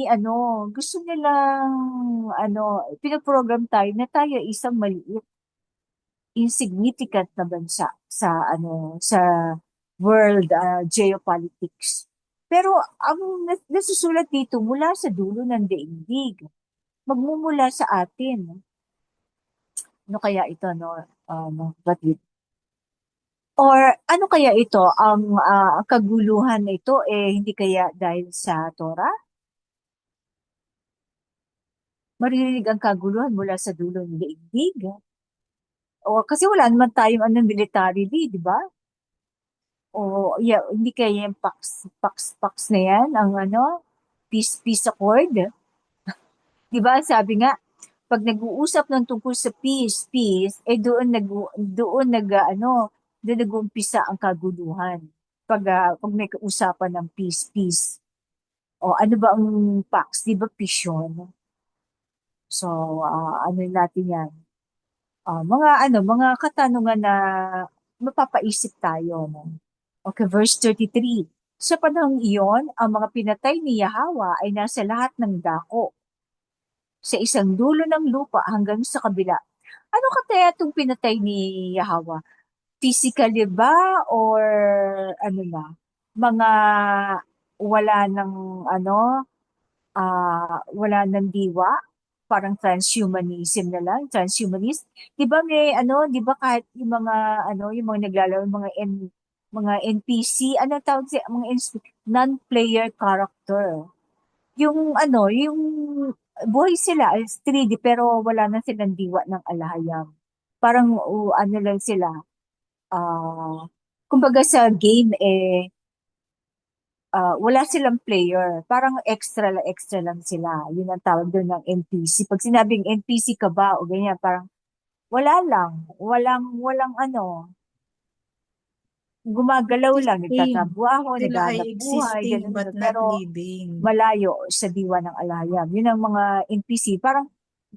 pinaprogram tayo na tayo isang maliit, insignificant na bansa sa world geopolitics. Pero ang nasusulat dito mula sa dulo ng daigdig, magmumula sa atin. Ano kaya ito, no? Batid? Or ano kaya ito, ang kaguluhan na ito, hindi kaya dahil sa Torah? Maririnig ang kaguluhan mula sa dulo ng daigdig. O, kasi wala naman tayong militarily, di ba? O, yeah, hindi kaya yung Pax na yan, ang peace accord. Di ba, sabi nga, pag nag-uusap ng tungkol sa peace, doon nag-uumpisa ang kaguluhan. Pag may kausapan ng peace. O, ano ba ang Pax? Di ba, fission? So, ano natin yan? Mga katanungan na mapapaisip tayo, no? Okay, verse 33. Sa panahong iyon, ang mga pinatay ni Yahawa ay nasa lahat ng dako, sa isang dulo ng lupa hanggang sa kabila. Ano kaya itong pinatay ni Yahawa? Physically ba or ano na? Mga wala ng wala ng diwa? Parang transhumanism na lang, transhumanist. 'Di ba di ba kahit yung mga yung mga naglalaro mga NPC, tawag sa mga non-player character. Yung buhay sila is 3D pero wala na silang diwa ng alahayam. Parang lang sila. Kumbaga sa game wala silang player. Parang extra lang sila. Yun ang tawag doon ng NPC. Pag sinabing NPC ka ba o ganyan, parang wala lang. Walang gumagalaw lang,
Existing.
nagtatrabaho,
Sila ay
naghahanap buhay,
existing
ganun,
but
ganun.
not
Pero
living.
malayo sa diwa ng alahayam. Yun ang mga NPC. Parang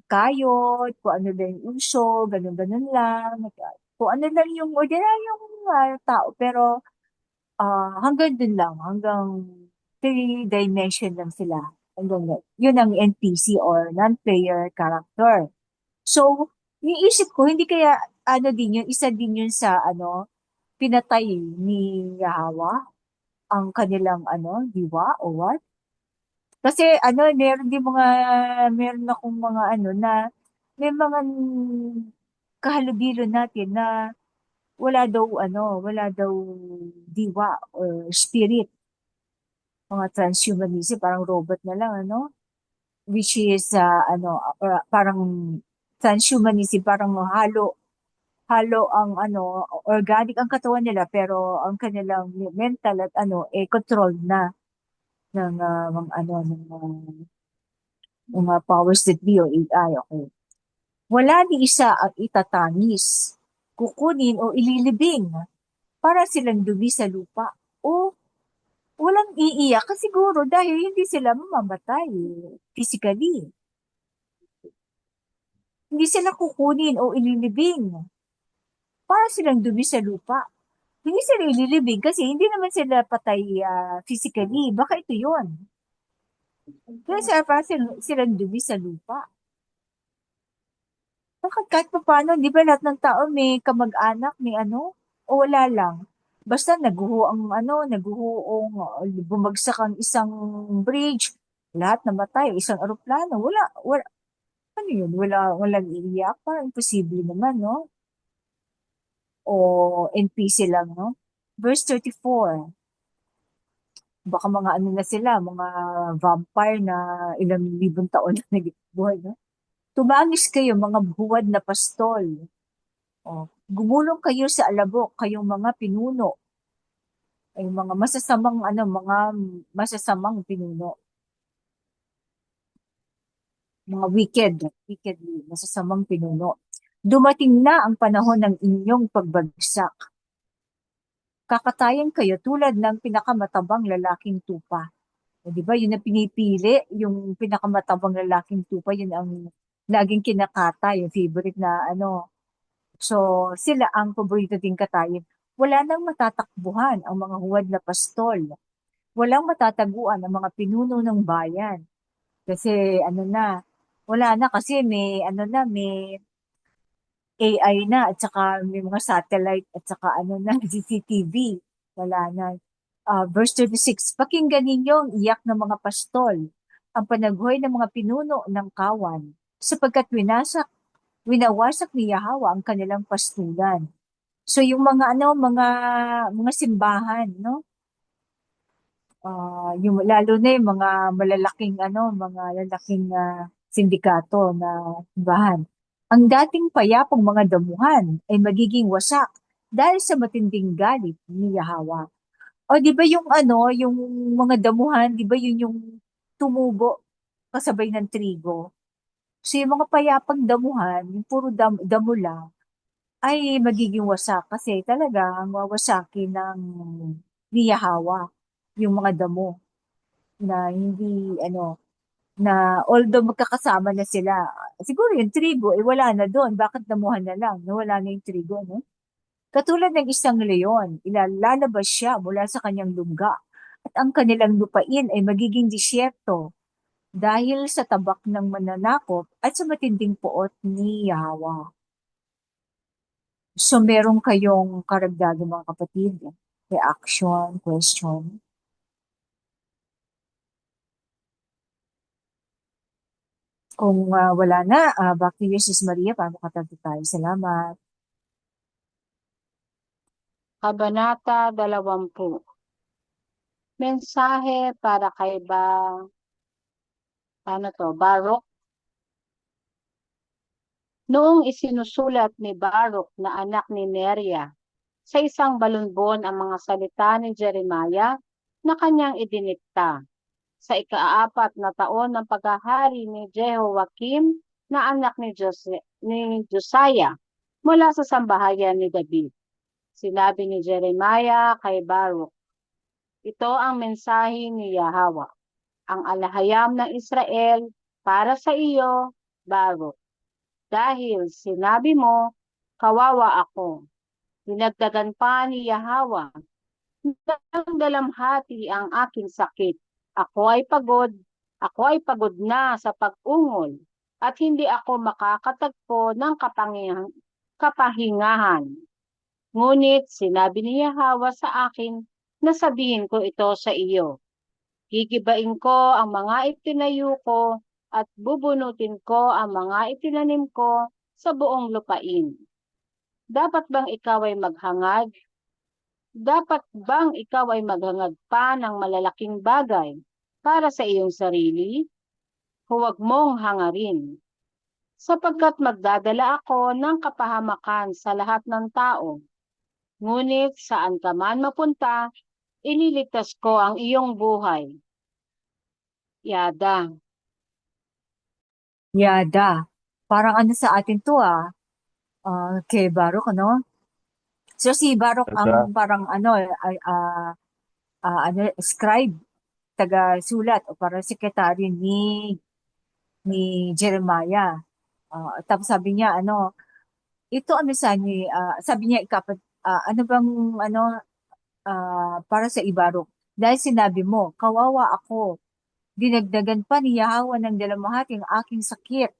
kayod, kung ano lang yung uso, ganun lang. Kung ano lang yung ordinaryong tao. Pero hanggang dun lang, hanggang 3 dimension lang sila. Hanggang yun ang NPC or non-player character. So, yung isip ko, hindi kaya isa din yun sa pinatay ni Yahawa ang kanilang diwa o what? Kasi meron akong mga na may mga kahalubilo natin na wala daw diwa or spirit, mga transhumanism, parang robot na lang, which is parang transhumanism, parang halo halo ang organic ang katawan nila, pero ang kanilang mental at controlled na ng mga powers that be o AI. Okay. Wala ni isa ang itatanis, kukunin o ililibing para silang dumi sa lupa. O walang iiyak ka siguro dahil hindi sila mamamatay physically. Hindi sila kukunin o ililibing para silang dumi sa lupa. Hindi sila ililibing kasi hindi naman sila patay physically. Baka ito yun. Kaya sila para silang dumi sa lupa. Bakit kahit pa paano, di ba lahat ng tao may kamag-anak, may o wala lang. Basta naguho ang bumagsak ang isang bridge, lahat namatay, isang aeroplano, wala, ano yun, walang iiyak, parang imposible naman, no? O NPC lang, no? Verse 34, baka mga na sila, mga vampire na ilang libong taon na nagbuhay, no? Tumangis kayo, mga buwad na pastol. O, gumulong kayo sa alabok, kayong mga pinuno, ay mga masasamang pinuno, mga wickedly, masasamang pinuno. Dumating na ang panahon ng inyong pagbagsak. Kakatayin kayo tulad ng pinakamatabang lalaking tupa. O, di ba, yun ang pinipili, yung pinakamatabang lalaking tupa, yun ang laging kinakata, yung favorite na So, sila ang paborito ding katayin. Wala nang matatakbuhan ang mga huwad na pastol. Walang matataguan ang mga pinuno ng bayan. Kasi wala na kasi may AI na at saka may mga satellite at saka CCTV. Wala na. Verse 36, pakinggan ninyo ang iyak ng mga pastol, ang panaghoy ng mga pinuno ng kawan, sapagkat winawasak ni Yahawa ang kanilang pastulan. So yung mga simbahan, no? Yung lalo na yung mga lalaking sindikato na simbahan. Ang dating payapang mga damuhan ay magiging wasak dahil sa matinding galit ni Yahawa. O di ba yung mga damuhan, di ba yun yung tumubo kasabay ng trigo? So yung mga payapang damuhan, yung puro damo lang, ay magiging wasak kasi talagang wawasakin ng ni Yahawa yung mga damo na hindi na although magkakasama na sila, siguro yung trigo ay wala na doon, bakit damuhan na lang, nawala na yung trigo, no? Katulad ng isang leon, ilalabas siya mula sa kanyang lungga at ang kanilang lupain ay magiging disyerto dahil sa tabak ng mananakop at sa matinding puot ni Yahawa. So, meron kayong karagdagan mga kapatid? Reaction, question? Kung wala na, back to you, Sis Maria, para makatagpo tayo. Salamat.
Kabanata 20. Mensahe para kay Baruch. Noong isinusulat ni Baruch na anak ni Neria sa isang balunbon ang mga salita ni Jeremiah na kanyang idinikta sa ika-4 na taon ng paghahari ni Jehoiakim na anak ni Josiah mula sa sambahayan ni David. Sinabi ni Jeremiah kay Baruch, ito ang mensahe ni Yahawa, ang alahayam ng Israel para sa iyo, Baruch. Dahil sinabi mo, kawawa ako. Dinagdagan pa ni Yahawa, ng dalamhati ang aking sakit. Ako ay pagod na sa pag-ungol, at hindi ako makakatagpo ng kapahingahan. Ngunit sinabi ni Yahawa sa akin na sabihin ko ito sa iyo. Gigibain ko ang mga itinayo ko at bubunutin ko ang mga itinanim ko sa buong lupain. Dapat bang ikaw ay maghangad? Dapat bang ikaw ay maghangad pa ng malalaking bagay para sa iyong sarili? Huwag mong hangarin. sapagkat magdadala ako ng kapahamakan sa lahat ng tao. Ngunit saan ka man mapunta, ililigtas ko ang iyong buhay. Yada.
Yada. Parang ano sa atin to kay Barok, ano? So si Barok
Diba?
ang parang ano, scribe, taga-sulat o parang sekretary ni Jeremiah. Tapos sabi niya, ano, ito ano sa niya, sabi niya, ano bang, ano, para sa Ibarok. Dahil sinabi mo, kawawa ako, dinagdagan pa ni Yahweh ng dalamhati ang aking sakit.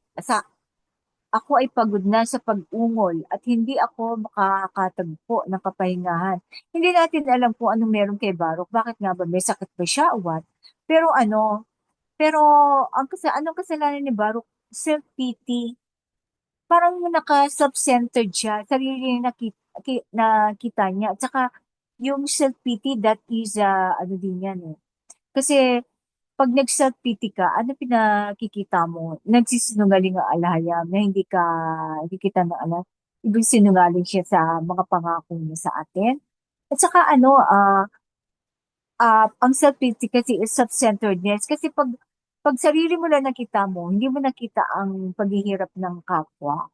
Ako ay pagod na sa pag-ungol at hindi ako makakatagpo ng kapahingahan. Hindi natin alam kung anong meron kay Barok. Bakit nga ba? May sakit ba siya o what? Pero ano, pero anong kasalanan ni Barok? Self-pity. Parang naka-self-centered siya. Sarili yung nakita niya. At saka yung self-pity, that is, ano din yan eh. Kasi pag nag-self-pity ka, ano pinakikita mo? Nagsisinungaling ang alahayam na hindi kita na alam. Ibig sinungaling siya sa mga pangako niya sa atin. At saka ano, ang self-pity kasi is self-centeredness. Kasi pag sarili mo lang nakita mo, hindi mo nakita ang paghihirap ng kapwa.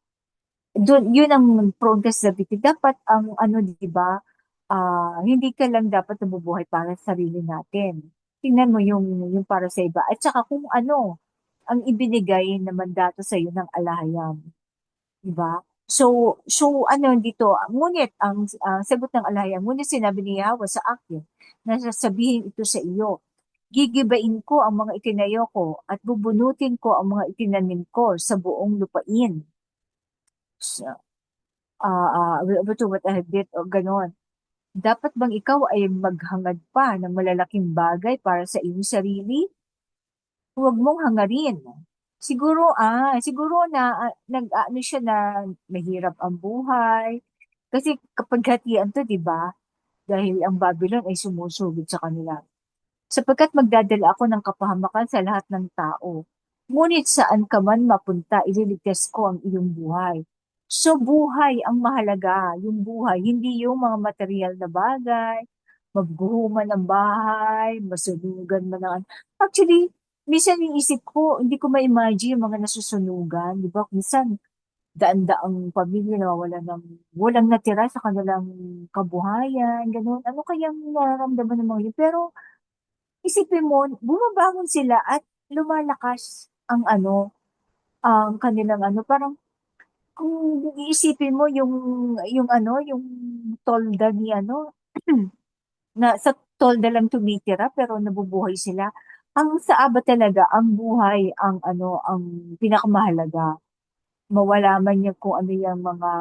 Doon, yun ang prone ka sa self-pity. Dapat ang ano, di ba, hindi ka lang dapat nabubuhay para sa sarili natin. Tingnan mo yung para sa iba. At saka kung ano ang ibinigay na mandato sa iyo ng alahayam. Di ba? So ano dito, ngunit ang sagot ng alahayam, ngunit sinabi ni Yahweh sa akin, na sasabihin ito sa iyo, gigibain ko ang mga itinayo ko at bubunutin ko ang mga itinanim ko sa buong lupain. So, what I have did, o ganon. Dapat bang ikaw ay maghangad pa ng malalaking bagay para sa iyong sarili? Huwag mong hangarin. Siguro na nag-ano siya na mahirap ang buhay. Kasi kapag hatian to, 'di ba? Dahil ang Babylon ay sumusugod sa kanila. Sapagkat magdadala ako ng kapahamakan sa lahat ng tao. Ngunit saan ka man mapunta, ililigtas ko ang iyong buhay. So buhay ang mahalaga, yung buhay, hindi yung mga material na bagay, magbuhuman ng bahay, masunugan man ng... Actually, minsan yung isip ko, hindi ko ma-imagine yung mga nasusunugan, di ba? Minsan, daan-daang pamilya na walang natira sa kanilang kabuhayan, gano'n. Ano kayang nararamdaman ng mga yun? Pero, isipin mo, bumabangon sila at lumalakas ang ano, ang kanilang ano, parang kung iisipin mo yung tolda ni ano, na sa tolda lang tumitira pero nabubuhay sila. Ang sa Aba talaga, ang buhay ang ano, ang pinakamahalaga. Mawala man yan kung ano yung mga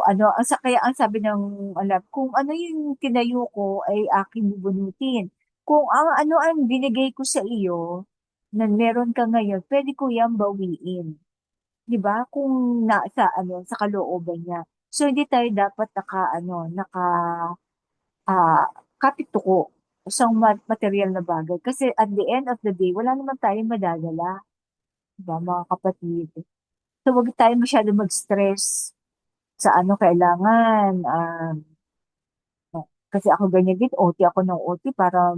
ano, kaya ang sabi ng alam, kung ano yung tinayo ko ay aking bubunutin. Kung ang ano ang binigay ko sa iyo, na meron ka ngayon, pwede ko yan bawiin. 'Di ba? Kung sa ano, sa kalooban niya. So hindi tayo dapat ah, kapit-tuko sa material na bagay. Kasi at the end of the day, wala naman tayong madadala. 'Di ba, mga kapatid? So huwag tayo masyado mag-stress sa ano kailangan. Kasi ako ganyan din, OT ako ng OT para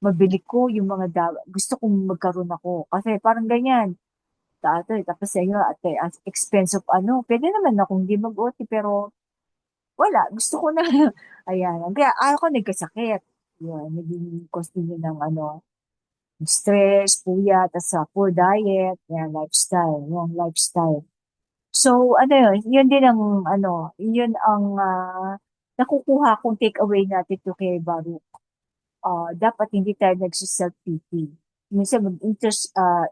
mabili ko yung mga gusto kong magkaroon ako. Kasi parang ganyan. Tapos sa iyo, at as expense of ano, pwede naman akong hindi mag-OT, pero wala, gusto ko na, ayan. Kaya ako nagkasakit. Yun, naging cause din yun ng ano, stress, puyat, at sa poor diet, yung lifestyle. So, ano yun din ang, ano, yun ang nakukuha kong take away natin to kay Baruch. Dapat hindi tayo nagsiself-pity. Minsan mag-interest, ah,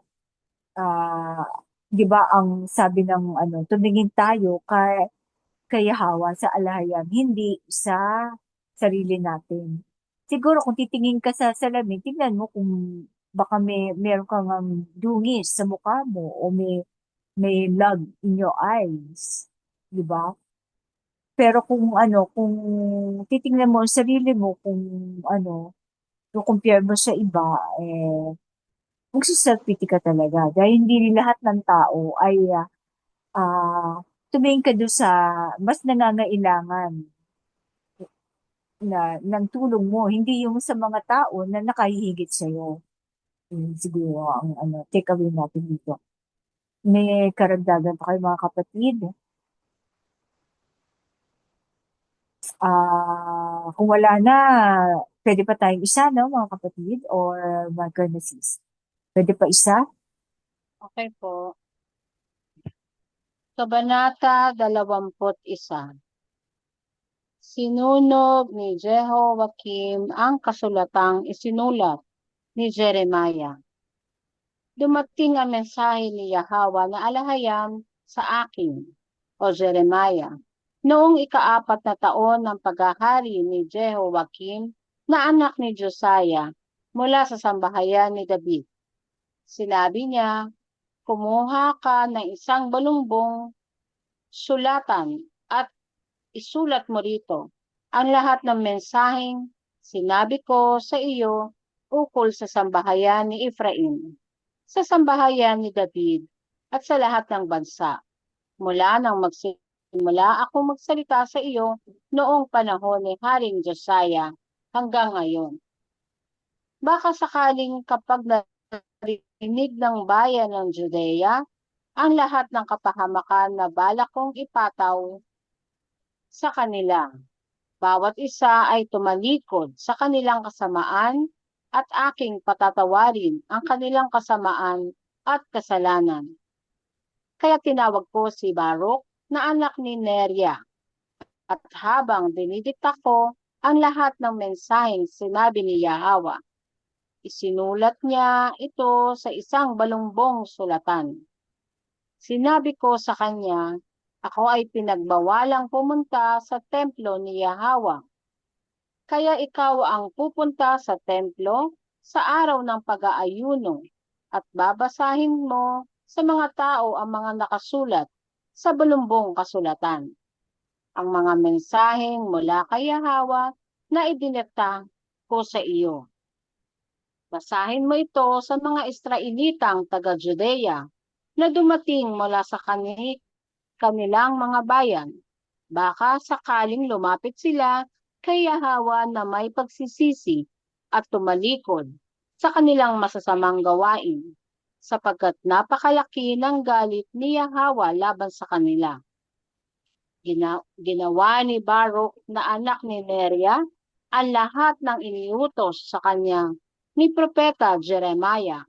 di ba ang sabi ng ano, tumingin tayo kay Hawa sa alahayam, hindi sa sarili natin. Siguro kung titingin ka sa salamin, tingnan mo kung baka meron kang dungis sa mukha mo o may log in your eyes. Di ba? Pero kung titingnan mo ang sarili mo, kung ano, kung compare mo sa iba, magsiself-pity ka talaga. Dahil hindi lahat ng tao ay tumingin ka doon sa mas nangangailangan ng tulong mo, hindi yung sa mga tao na nakahihigit sa'yo. Siguro ang take away natin dito. May karagdagan pa kayo mga kapatid. Kung wala na, pwede pa tayong isa, no, mga kapatid? Or mga sis? Pwede pa isa?
Okay po. Kabanata 21. Sinunog ni Jehoiakim ang kasulatang isinulat ni Jeremiah. Dumating ang mensahe ni Yahweh na alahayam sa akin, o Jeremiah, noong ika-4 na taon ng paghahari ni Jehoiakim na anak ni Josiah mula sa sambahayan ni David. Sinabi niya, kumuha ka ng isang balumbong sulatan at isulat mo rito ang lahat ng mensaheng sinabi ko sa iyo ukol sa sambahayan ni Ephraim, sa sambahayan ni David, at sa lahat ng bansa. Mula nang magsimula ako magsalita sa iyo noong panahon ni Haring Josiah hanggang ngayon. Baka sakaling kapag narinig ng bayan ng Judea ang lahat ng kapahamakan na balak kong ipataw sa kanila. Bawat isa ay tumalikod sa kanilang kasamaan at aking patatawarin ang kanilang kasamaan at kasalanan. Kaya tinawag ko si Baruch na anak ni Neria at habang dinidikta ko ang lahat ng mensaheng sinabi ni Yahweh, isinulat niya ito sa isang balumbong sulatan. Sinabi ko sa kanya, ako ay pinagbawalang pumunta sa templo ni Yahweh. Kaya ikaw ang pupunta sa templo sa araw ng pag-aayuno at babasahin mo sa mga tao ang mga nakasulat sa balumbong kasulatan. Ang mga mensaheng mula kay Yahweh na idinekta ko sa iyo. Basahin mo ito sa mga Israelitang taga-Judea na dumating mula sa kanilang mga bayan. Baka sakaling lumapit sila kay Yahweh na may pagsisisi at tumalikod sa kanilang masasamang gawain, sapagkat napakalaki ng galit ni Yahweh laban sa kanila. Ginawa ni Baruch na anak ni Neria ang lahat ng iniutos sa kanya ni Propeta Jeremiah.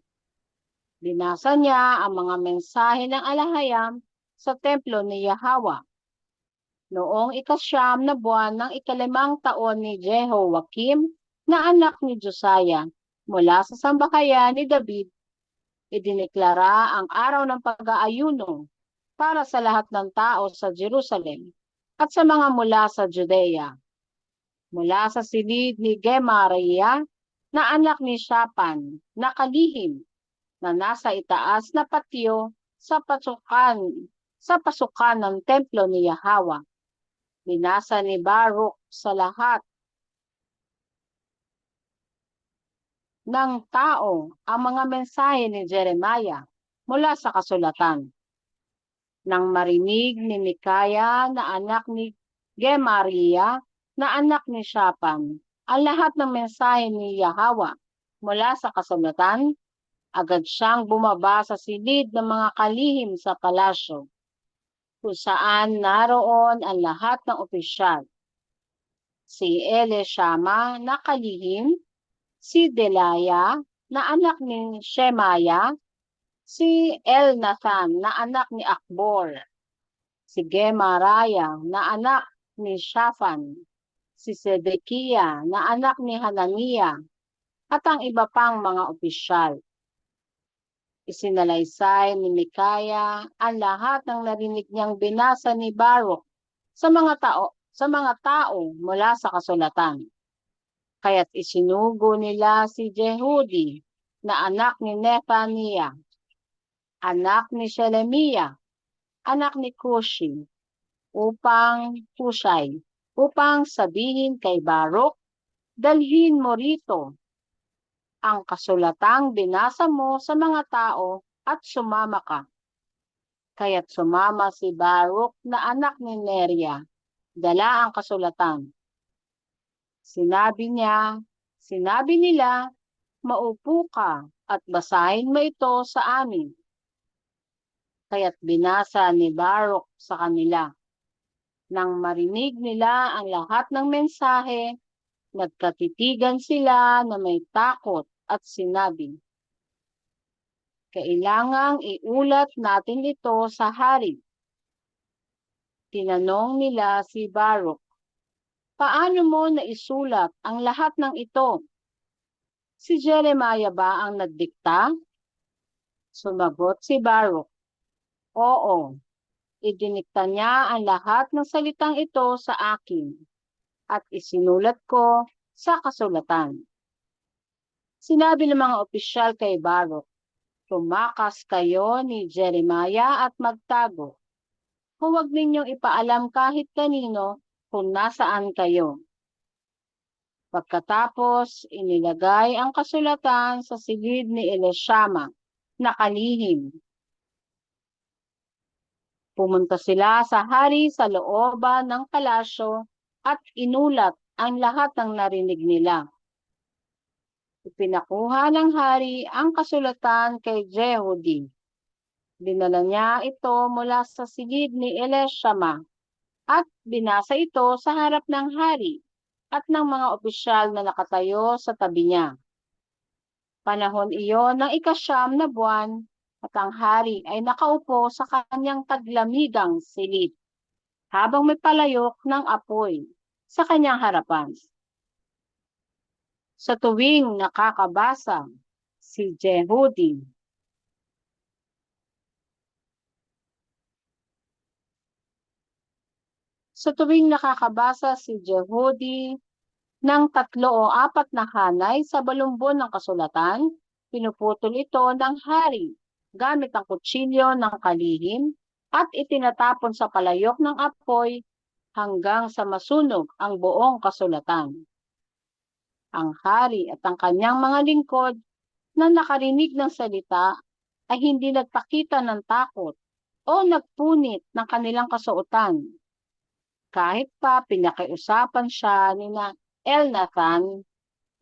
Binasa niya ang mga mensahe ng alahayam sa templo ni Yahweh. Noong ika-9 na buwan ng ika-5 taon ni Jehoiakim na anak ni Josiah mula sa sambahayan ni David, idineklara ang araw ng pag-aayuno para sa lahat ng tao sa Jerusalem at sa mga mula sa Judea. Mula sa silid ni Gemariah na anak ni Shaphan na kalihim na nasa itaas na patio sa pasukan ng templo ni Yahweh. Binasa ni Baruch sa lahat ng tao ang mga mensahe ni Jeremiah mula sa kasulatan. Nang marinig ni Mikaya na anak ni Gemariah na anak ni Shaphan ang lahat ng mensahe ni Yahweh mula sa kasulatan, agad siyang bumaba sa silid ng mga kalihim sa palasyo, kung saan naroon ang lahat ng opisyal. Si Elishama na kalihim, si Delaya na anak ni Shemaya, si Elnathan na anak ni Akbor, si Gemariah na anak ni Shaphan, si Sedekiah na anak ni Hananiah, at ang iba pang mga opisyal. Isinalaysay ni Mikaya ang lahat ng narinig niyang binasa ni Baruch sa mga tao mula sa kasulatan. Kaya't isinugo nila si Jehudi na anak ni Nethaniah, anak ni Shelemiah, anak ni Cushi, upang sabihin kay Baruch, dalhin mo rito ang kasulatang binasa mo sa mga tao at sumama ka. Kaya't sumama si Baruch na anak ni Neria, dala ang kasulatan. Sinabi nila, maupo ka at basahin mo ito sa amin. Kaya't binasa ni Baruch sa kanila. Nang marinig nila ang lahat ng mensahe, nagkatitigan sila na may takot at sinabi, kailangang iulat natin ito sa hari. Tinanong nila si Baruch, paano mo naisulat ang lahat ng ito? Si Jeremiah ba ang nagdikta? Sumagot si Baruch, oo, idinikta niya ang lahat ng salitang ito sa akin at isinulat ko sa kasulatan. Sinabi ng mga opisyal kay Baruch, tumakas kayo ni Jeremiah at magtago. Huwag ninyong ipaalam kahit kanino kung nasaan kayo. Pagkatapos, inilagay ang kasulatan sa silid ni Elishama na kalihim. Pumunta sila sa hari sa looban ng palasyo at inulat ang lahat ng narinig nila. Ipinakuha ng hari ang kasulatan kay Jehudi. Dinala niya ito mula sa silid ni Elishama at binasa ito sa harap ng hari at ng mga opisyal na nakatayo sa tabi niya. Panahon iyon ng 9 na buwan at ang hari ay nakaupo sa kanyang taglamigang silid habang may palayok ng apoy sa kanyang harapan. Sa tuwing nakakabasa si Jehudi, ng 3 o 4 na hanay sa balumbon ng kasulatan, pinuputol ito ng hari gamit ang kutsilyo ng kalihim at itinatapon sa palayok ng apoy hanggang sa masunog ang buong kasulatan. Ang hari at ang kanyang mga lingkod na nakarinig ng salita ay hindi nagpakita ng takot o nagpunit ng kanilang kasuotan. Kahit pa pinakiusapan siya ni Elnathan,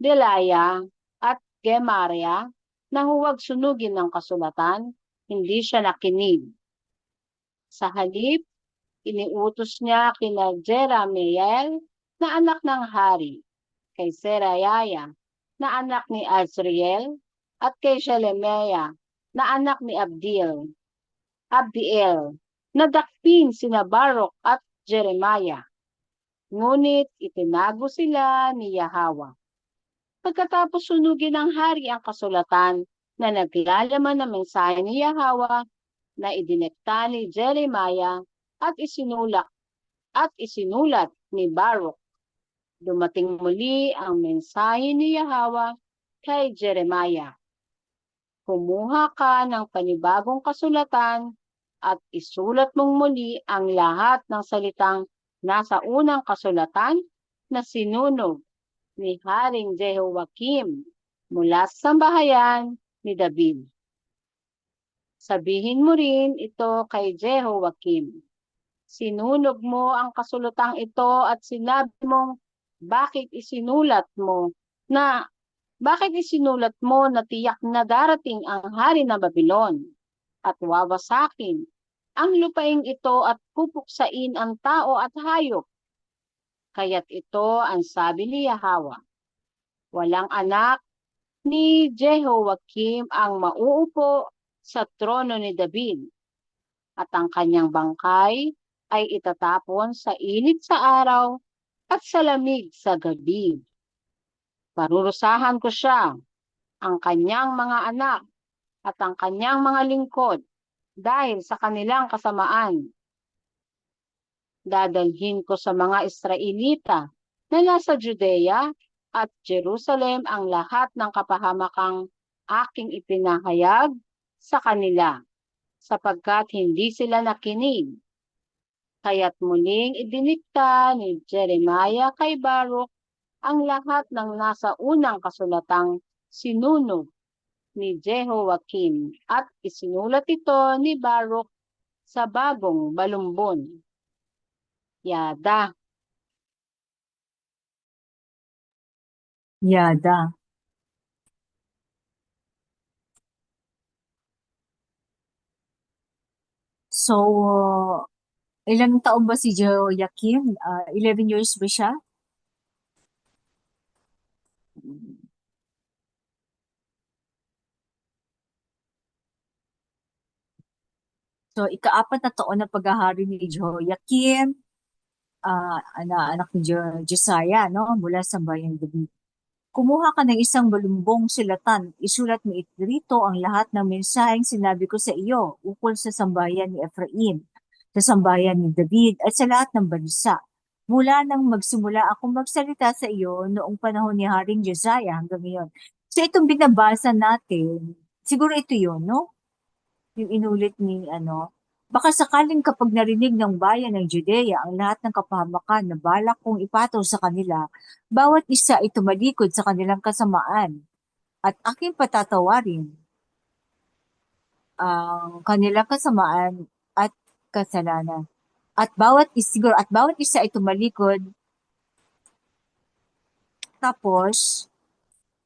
Delaya at Gemaria na huwag sunugin ng kasulatan, hindi siya nakinig. Sa halip, iniutos niya kina Jeramiel na anak ng hari, kay Seraiah na anak ni Azriel, at kay Shelemiah na anak ni Abdiel, na dakpin sina Baruch at Jeremiah. Ngunit itinago sila ni Yahweh. Pagkatapos sunugin ng hari ang kasulatan na naglalaman ng mensahe ni Yahweh na idinekta ni Jeremiah at isinulat ni Baruch, dumating muli ang mensahe ni Yahweh kay Jeremiah. Kumuha ka ng panibagong kasulatan at isulat mong muli ang lahat ng salitang nasa unang kasulatan na sinunog ni Haring Jehoiakim mula sa sambahayan ni David. Sabihin mo rin ito kay Jehoiakim. Sinunog mo ang kasulutang ito at sinabi mong bakit isinulat mo na tiyak na darating ang hari ng Babylon at wawasakin ang lupaing ito at pupuksain ang tao at hayop. Kaya't ito ang sabi ni Yahweh, walang anak ni Jehoiakim ang mauupo sa trono ni David, at ang kanyang bangkay ay itatapon sa init sa araw at sa lamig sa gabi. Parurusahan ko siya, ang kanyang mga anak at ang kanyang mga lingkod dahil sa kanilang kasamaan. Dadalhin ko sa mga Israelita na nasa Judea at Jerusalem ang lahat ng kapahamakang aking ipinahayag sa kanila, sapagkat hindi sila nakinig. Kaya't muling idinikta ni Jeremiah kay Baruch ang lahat ng nasa unang kasulatang sinunog ni Jehoiakim at isinulat ito ni Baruch sa bagong balumbon. Yada.
Yada. So, ilang taon ba si Jehoiakim? 11 years ba siya? So, ika-4 na taon ng paghahari ni Jehoiakim, anak ni Josiah, no? Mula sa bayan David. Kumuha ka ng isang balumbong sulatan. Isulat mo rito ang lahat ng mensaheng sinabi ko sa iyo ukol sa sambayan ni Ephraim, sa sambayan ni David, at sa lahat ng bansa. Mula nang magsimula akong magsalita sa iyo noong panahon ni Haring Josiah hanggang ngayon. So itong binabasa natin, siguro ito yun, no? Yung inulit ni baka sakaling kapag narinig ng bayan ng Judea ang lahat ng kapahamakan na balak kong ipataw sa kanila, bawat isa ay tumalikod sa kanilang kasamaan at aking patatawarin ang kanilang kasamaan at kasalanan. At bawat isa ay tumalikod tapos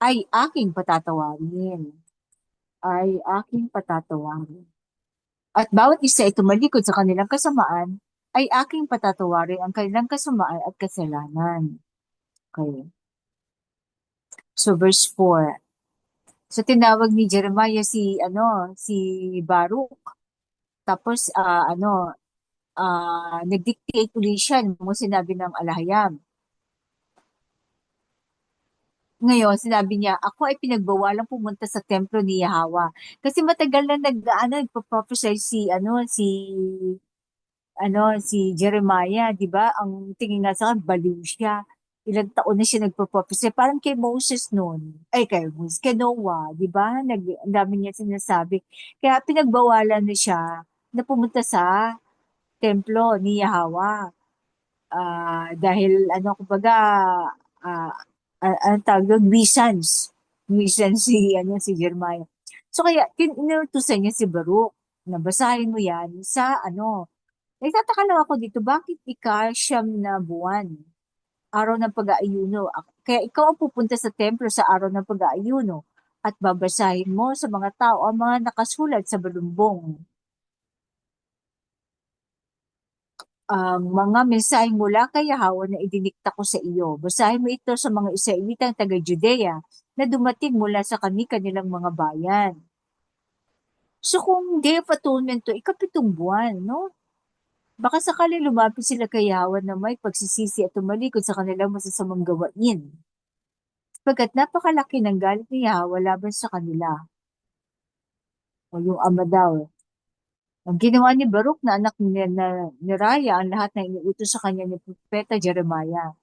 ay aking patatawarin. Ay aking patatawarin. At bawat isa ay tumalikod sa kanilang kasamaan, ay aking patatawarin ang kanilang kasamaan at kasalanan. Okay. So verse 4. So tinawag ni Jeremiah si Baruch. Tapos nag-dictate uli siya ng mga sinabi ng Alahayam. Ngayon, sinabi niya, ako ay pinagbawalang pumunta sa templo ni Yahweh. Kasi matagal na nagpo-prophesy si Jeremiah, 'di ba? Ang tingin nga sa akin, baliw siya. Ilang taon na siya nagpo-prophesy, parang kay Moses noon. Ay, kay Noah, 'di ba? Ang dami niya sinasabi. Kaya pinagbawalan na siya na pumunta sa templo ni Yahweh. Dahil kumbaga, ang tawag doon, Wisans si Jeremiah. So kaya, inutusan niya si Baruch, nabasahin mo yan sa nagtataka lang ako dito, bakit ika-siyam na buwan? Araw ng pag-aayuno. Kaya ikaw ang pupunta sa templo sa araw ng pag-aayuno at babasahin mo sa mga tao ang mga nakasulat sa balumbong. Ang mga mensaheng mula kay Yahweh na idinikta ko sa iyo. Basahin mo ito sa mga Israelitang taga-Judea na dumating mula sa kanilang mga bayan. So kung Day of Atonement to, ika-7 buwan, no? Baka sakaling lumapit sila kay Yahweh na may pagsisisi at tumalikod sa kanilang masasamang gawain. Pagkat napakalaki ng galit ni Yahweh laban sa kanila. O yung ama daw. Ang ginawa ni Baruch na anak ni Raya ang lahat na iniutos sa kanya ni Propeta Jeremiah.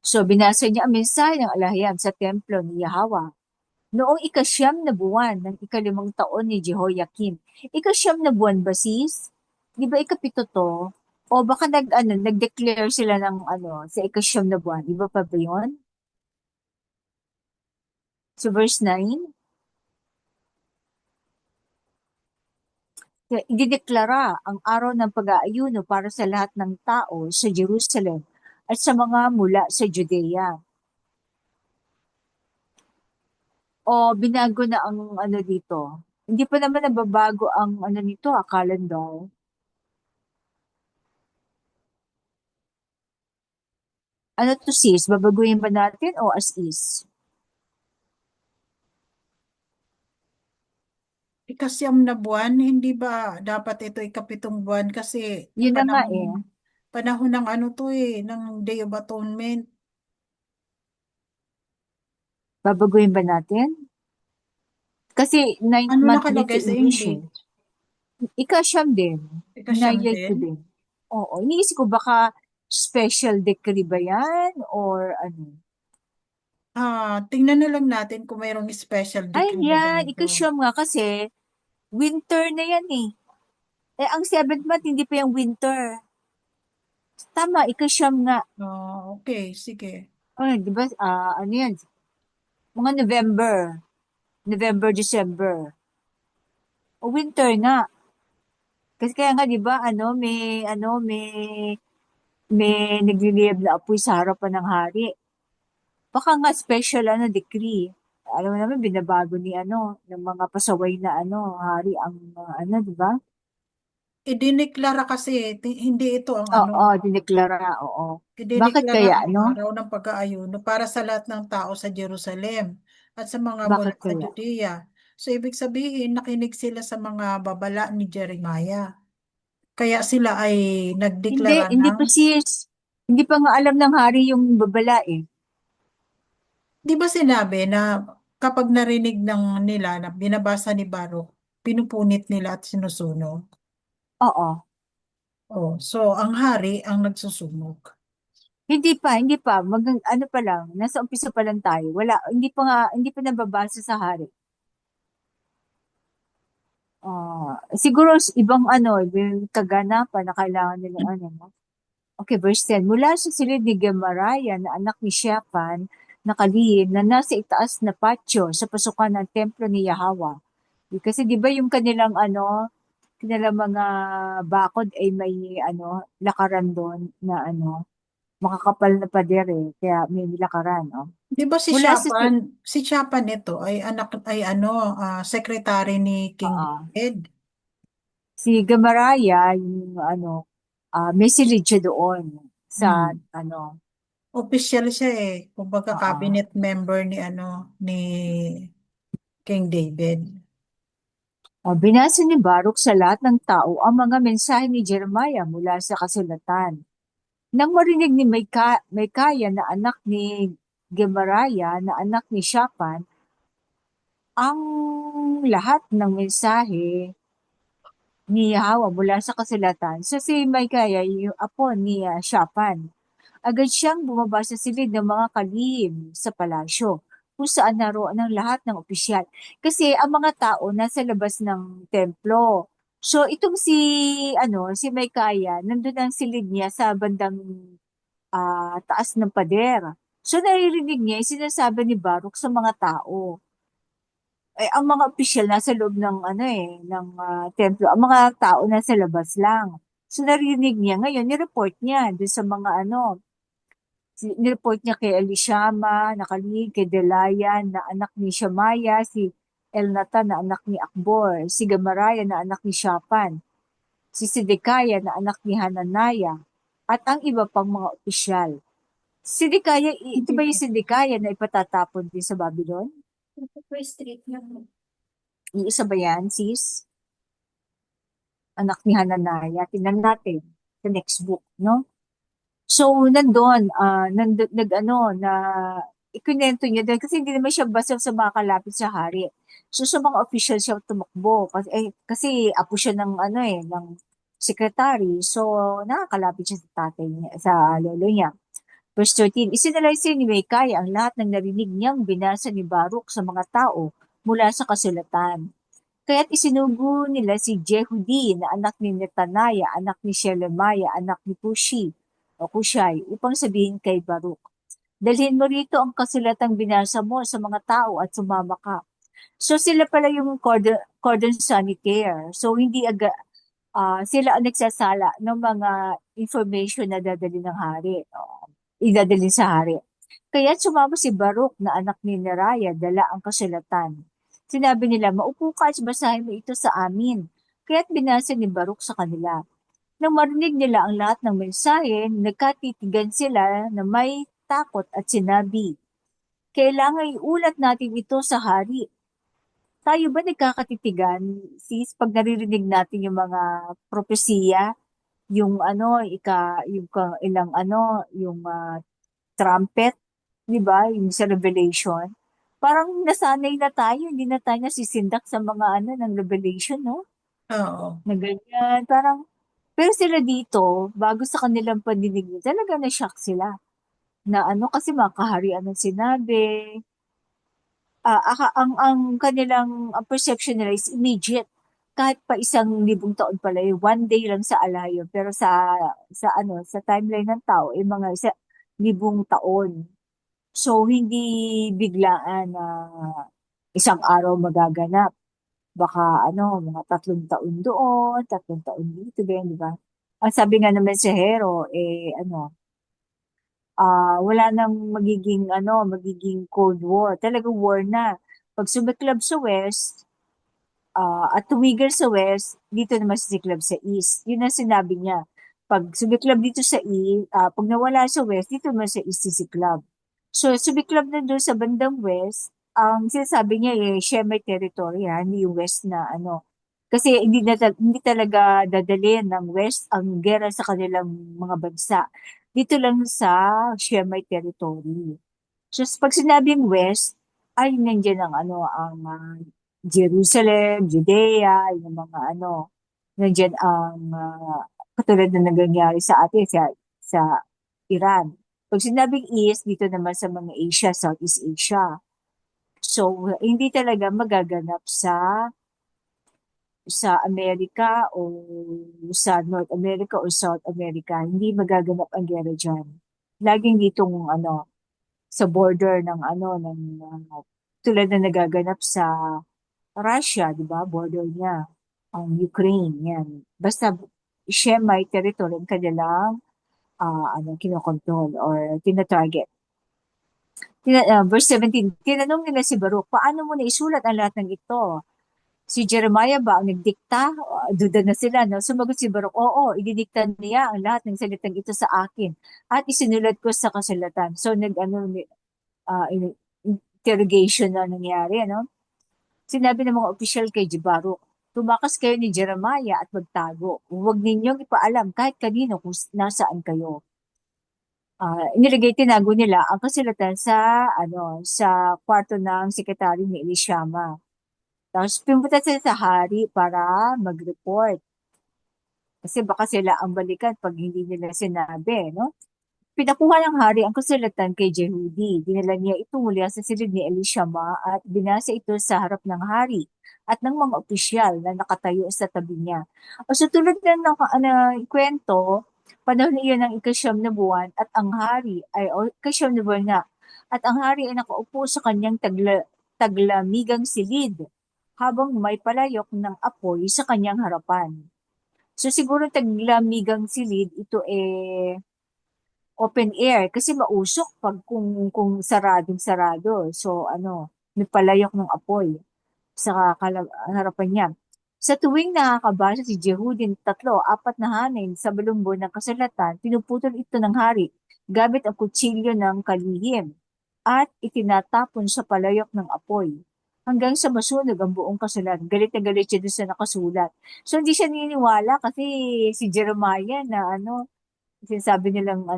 So binasa niya ang mensahe ng Alahayam sa templo ni Yahweh. Noong ika-9 na buwan ng ika-5 taon ni Jehoiakim. Ika-9 na buwan ba sis? Di ba ika-7 to? O baka nag-declare sila ng sa ika-9 na buwan. Di ba pa ba yun? So verse 9. Idideklara ang araw ng pag-aayuno para sa lahat ng tao sa Jerusalem at sa mga mula sa Judea. O binago na ang dito. Hindi pa naman nababago ang nito, calendar. Ano to sis? Babaguhin ba natin o as is?
Ika-siyam na buwan, hindi ba dapat ito ika-7 buwan kasi
Yun na nga eh.
panahon ng ng Day of Atonement.
Babaguhin ba natin? Kasi 9th
Ano
month
nakalagay
dito
sa
English eh.
English?
Ika-siyam din.
Ika-siyam
Nayay ko
din?
din. Oo. Iniisip ko baka special decree ba yan? Or ano?
Tingnan na lang natin kung mayroong special
Ay,
decree na
yan.
ganito.
Ika-siyam nga kasi winter na yan eh. Ang 7th month, hindi pa yung winter. Tama, ika-siyam nga.
Okay, sige.
Di ba? Ano yan? Mga November, December. O winter nga. Kasi kaya nga 'di ba may nagliliyab na apoy sa harapan ng hari. Baka nga special decree. Alam mo naman binabago ni ng mga pasaway na hari ang di ba?
Idineklara kasi, hindi ito ang
Oo, dineklara, oo. Bakit
idineklara
kaya
ang araw ng pag-aayuno para sa lahat ng tao sa Jerusalem at sa mga mula
Bakit
sa
kaya?
Judea. So, ibig sabihin, nakinig sila sa mga babala ni Jeremiah. Kaya sila ay
Hindi,
nagdeklara
hindi
ng,
pa sis. Hindi pa nga alam ng hari yung babala eh.
di ba sinabi na kapag narinig ng nila na binabasa ni Baruch, pinupunit nila at sinusunog?
Oo.
Oh, so ang hari ang nagsusunog.
Hindi pa. Ano pa lang, nasa umpisa pa lang tayo. Wala, hindi pa nababasa sa hari. Siguro ibang yung kaganapan na kailangan nilang no? Okay, verse 10. Mula sa silid ni Gemaraya na anak ni Shaphan, nakalihim na nasa itaas na patio sa pasukan ng templo ni Yahweh. Kasi di ba yung kanilang mga bakod ay may lakaran doon na makakapal na pader eh, kaya may lakaran, no?
Di ba
Mula sa
Si Shapan nito ay anak ay secretary ni King
Oo.
David.
Si Gamaraya, yung may silid siya doon sa
Hmm.
ano,
Official siya eh. Kumbaga
oo.
cabinet member ni King David.
Binasa ni Baruch sa lahat ng tao ang mga mensahe ni Jeremiah mula sa kasulatan. Nang marinig ni Micaiah na anak ni Gemaraya na anak ni Shaphan, ang lahat ng mensahe ni Yahweh mula sa kasulatan. So si Micaiah, yung apo ni Shaphan, agad siyang bumaba sa silid ng mga kalihim sa palasyo kung saan naroon ang lahat ng opisyal. Kasi ang mga tao nasa labas ng templo. So itong si Micaiah, nandun ang silid niya sa bandang taas ng pader. So naririnig niya yung sinasabi ni Baruch sa mga tao. Ang mga opisyal nasa loob ng templo. Ang mga tao nasa labas lang. So naririnig niya ngayon, ni-report niya dun sa mga nireport niya kay Elishama, nakalig, kay Delayan na anak ni Shamaya, si Elnatan na anak ni Akbor, si Gamaraya na anak ni Shaphan, si Sidekaya na anak ni Hananaya, at ang iba pang mga opisyal. Sidekaya, ito ba yung Sidekaya na ipatatapon din sa Babylon? Iisa ba yan, sis? Anak ni Hananaya. Tingnan natin sa next book, no? So, na ikunento niya dahil kasi hindi naman siya basta sa mga kalapit sa hari. So, sa mga official siya tumakbo kasi apo siya ng ng secretary. So, nakakalapit siya sa tatay niya, sa lolo niya. Verse 13, isinalaysay ni Micaiah ang lahat ng narinig niyang binasa ni Baruch sa mga tao mula sa kasulatan. Kaya't isinugo nila si Jehudi na anak ni Netaniah, anak ni Shelemiah, anak ni Kushai, upang sabihin kay Baruch, dalhin mo rito ang kasulatang binasa mo sa mga tao at sumama ka. So sila pala yung cordon sanitaire. So hindi sila ang nagsasala ng mga information na dadali ng hari. Idadali sa hari. Kaya sumama si Baruch na anak ni Neraya, dala ang kasulatan. Sinabi nila, maupo ka at basahin mo ito sa amin. Kaya't binasa ni Baruch sa kanila. Nang marinig nila ang lahat ng mensahe, nagkatitigan sila na may takot at sinabi, kailangan iulat natin ito sa hari. Tayo ba nagkakatitigan, sis, pag naririnig natin yung mga propesiya, yung ilang yung trumpet, di ba? Yung sa Revelation. Parang nasanay na tayo, hindi na tayo nasisindak sa mga ng Revelation, no?
Oo.
Na ganyan. Parang, pero sila dito, bago sa kanilang pandinig, talaga na-shock sila. Na kasi makaharian ng sinabi. Ang kanilang ang perception nila is immediate. Kahit pa 1,000 taon pala, one day lang sa alayo. Pero sa timeline ng tao, mga 1,000 taon. So, hindi biglaan na isang araw magaganap. Baka mga 3 taon doon, 3 taon dito din, di ba? Ang sabi nga ng mensahero, wala nang magiging Cold War. Talagang war na. Pag sumiklab sa West, at tumigil sa West, dito naman sisiklab sa East. Yun ang sinabi niya. Pag sumiklab dito sa East, pag nawala sa West, dito naman sa East sisiklab. So, sumiklab na doon sa bandang West, ang sinasabi niya siya may territory, hindi yung West na Kasi hindi talaga dadalhin ng West ang gera sa kanilang mga bansa. Dito lang sa siya may territory. So, pag sinabing West, ay nandiyan ang Jerusalem, Judea, yung mga nandiyan ang katulad na nangyayari sa atin sa Iran. Pag sinabing East, dito naman sa mga Asia, Southeast Asia. So, hindi talaga magaganap sa Amerika o sa North America o South America. Hindi magaganap ang gera dyan. Laging ditong sa border ng tulad na nagaganap sa Russia, di ba? Border niya, ang Ukraine, yan. Basta siya may territory ang kanilang kinokontrol or tinatarget. Verse 17, tinanong nila si Baruch, paano mo naisulat ang lahat ng ito? Si Jeremiah ba ang nagdikta? Duda na sila, no? Sumagot si Baruch, oo, ididikta niya ang lahat ng salitang ito sa akin at isinulat ko sa kasulatan. So, interrogation na nangyari, ano? Sinabi ng mga opisyal kay Baruch, tumakas kayo ni Jeremiah at magtago. Huwag ninyong ipaalam kahit kanino kung nasaan kayo. Tinago nila ang kasulatan sa kwarto ng sekretary ni Elishama. Tapos pumunta sila sa hari para mag-report. Kasi baka sila ang balikan pag hindi nila sinabi, no? Pinakuha ng hari ang kasulatan kay Jehudi. Dinala niya ito mula sa silid ni Elishama at binasa ito sa harap ng hari at ng mga opisyal na nakatayo sa tabi niya. O sa tulad ng kwento, panahon iyon ng ikasyam na buwan at ang hari ay ikasyam na buwan nga at ang hari ay nakaupo sa kanyang taglamigang silid habang may palayok ng apoy sa kanyang harapan. So siguro taglamigang silid ito open air kasi mausok pag kung saradong sarado. So may palayok ng apoy sa harapan niya. Sa tuwing nakakabasa si Jehudin 3-4 na hanin sa balumbon ng kasulatan, pinuputol ito ng hari gamit ang kutsilyo ng kalihim at itinatapon sa palayok ng apoy hanggang sa masunog ang buong kasulatan. Galit na galit siya doon sa nakasulat. So hindi siya niniwala kasi si Jeremiah na sinasabi nilang na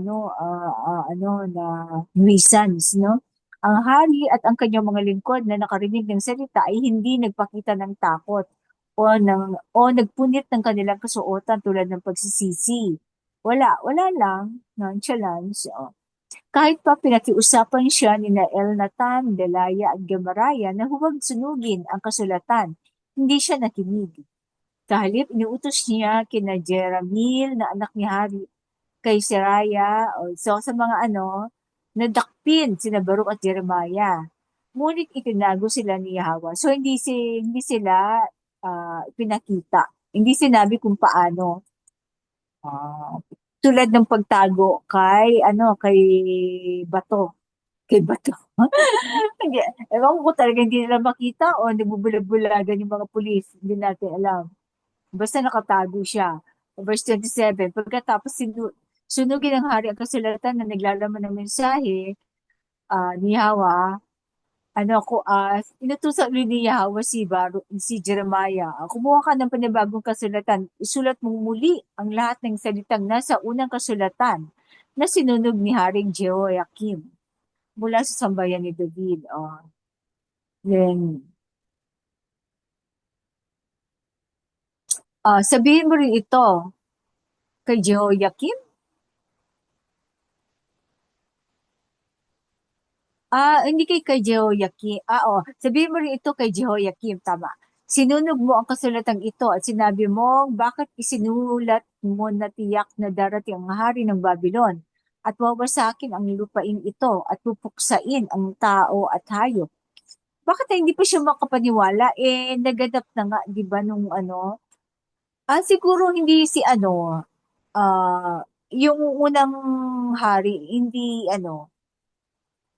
nuisance, no? Ang hari at ang kanyang mga lingkod na nakarinig ng salita ay hindi nagpakita ng takot o nagpunit ng kanilang kasuotan tulad ng pagsisisi. Wala lang, nonchalance. Kahit pa pinakiusapan siya ni Elnatan, Delaya at Gemaraya na huwag sunugin ang kasulatan, hindi siya nakinig. Sa halip, iniutos niya kina Jeramil na anak ni Hari kay Seraya, so sa mga nadakpin sina Baruch at Jeremiah. Ngunit itinago sila ni Yahweh. So hindi sila pinakita. Hindi sinabi kung paano. Tulad ng pagtago kay Bato. Kay Bato. Ewan ko talaga hindi nila makita o nagbubulag-bulagan yung mga pulis. Hindi natin alam. Basta nakatago siya. Verse 27, pagkatapos sunugin ng hari ang kasulatan na naglalaman ng mensahe ni Yahweh, inutusan ulit ni Yahweh si Jeremiah, kumuha ka ng panibagong kasulatan, isulat mo muli ang lahat ng salitang nasa unang kasulatan na sinunog ni Haring Jehoiakim mula sa sambayan ni David. Then, sabihin mo rin ito kay Jehoiakim. Hindi kay Jehoiakim. Sabihin mo rin ito kay Jehoiakim, tama. Sinunog mo ang kasulatang ito at sinabi mo, bakit isinulat mo na tiyak na darating ang hari ng Babylon at wawasakin ang lupain ito at pupuksain ang tao at hayop. Bakit hindi pa siya makapaniwala? Naganap na nga, di ba, nung ano? Siguro hindi si ano, yung unang hari, hindi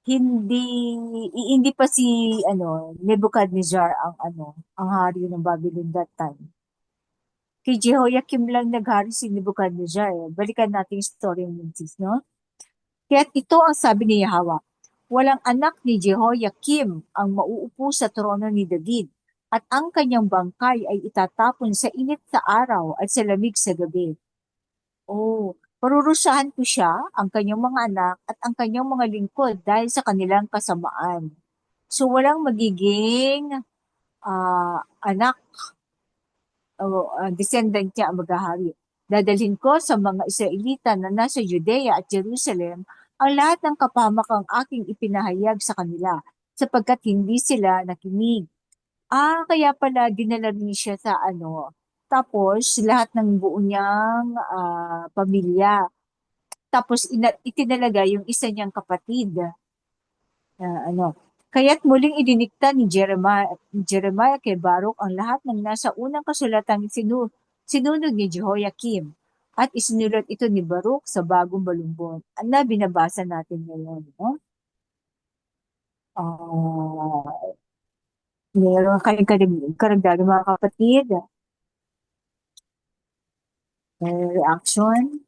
hindi pa si Nebuchadnezzar ang hari ng Babylon that time. Kay Jehoiakim lang naghari si Nebuchadnezzar. Balikan natin yung story ng sis, no? Kaya't ito ang sabi ni Yahweh, walang anak ni Jehoiakim ang mauupo sa trono ni David, at ang kanyang bangkay ay itatapon sa init sa araw at sa lamig sa gabi. Parurusahan ko siya, ang kanyang mga anak at ang kanyang mga lingkod dahil sa kanilang kasamaan. So walang magiging anak o descendant niya ang maghahari. Dadalhin ko sa mga Israelita na nasa Judea at Jerusalem ang lahat ng kapamakang aking ipinahayag sa kanila, sapagkat hindi sila nakinig. Kaya pala dinala rin siya sa tapos lahat ng buo niyang pamilya. Tapos itinalaga yung isa niyang kapatid. Kaya't muling idinikta ni Jeremiah kay Baruch ang lahat ng nasa unang kasulatang sinunod ni Jehoiakim, at isinulat ito ni Baruch sa bagong balumbon na binabasa natin ngayon. No? Meron kayong karagdagan mga kapatid? Reaction?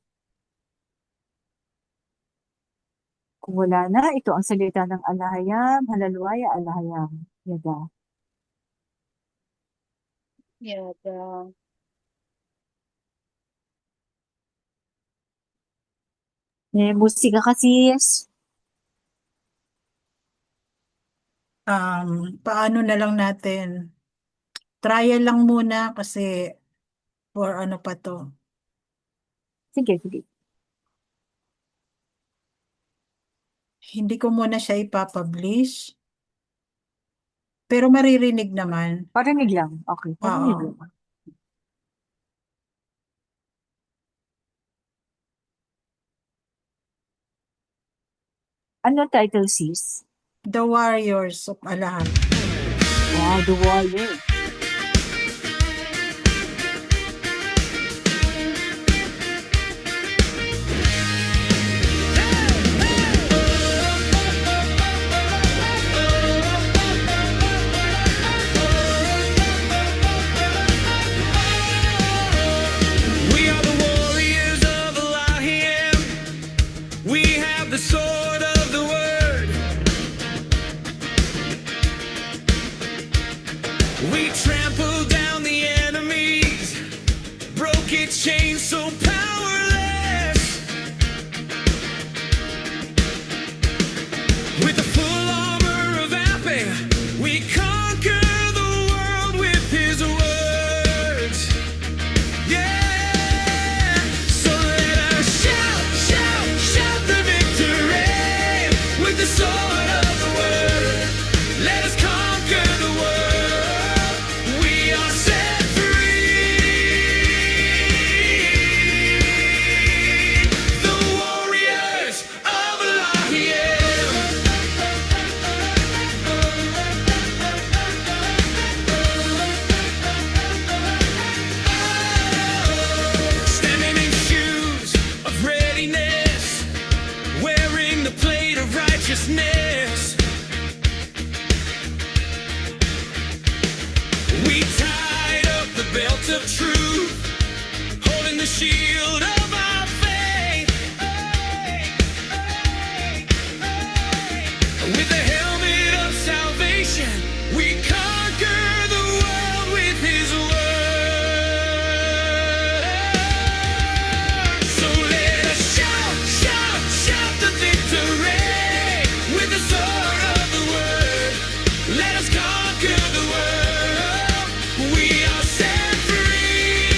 Kung wala na, ito ang salita ng Alahayam, Halaluaya, Alahayam. Yada.
Yada.
May musika ka, sis.
Paano na lang natin? Trial lang muna kasi for ano pa to.
Sige, sige.
Hindi ko muna siya ipapublish. Pero maririnig naman.
Parinig lang. Okay, parinig
Oo.
lang. Ano title, sis?
The Warriors of Alaham.
Wow, The Warrior.
We are the warriors of Elohim. We have the sword of the word. We trampled down the enemies, broke its chains so powerless. With the full armor of Apple, we conquer the world with his words. Yeah, so let us shout, shout, shout the victory with the sword of the word. Let us conquer the world. We are set free. The warriors of Elohim. Standing in shoes of readiness, wearing the plate of righteousness. We tied up the belt of truth, holding the shield of our faith. With the helmet of salvation, we conquer the world with his word. So let us shout, shout, shout the victory with the sword of the word. Let us conquer the world. We are set free.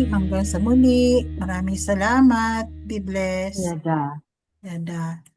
Hanggang sa muli. Maraming salamat. Be blessed.
Yada.
Yada.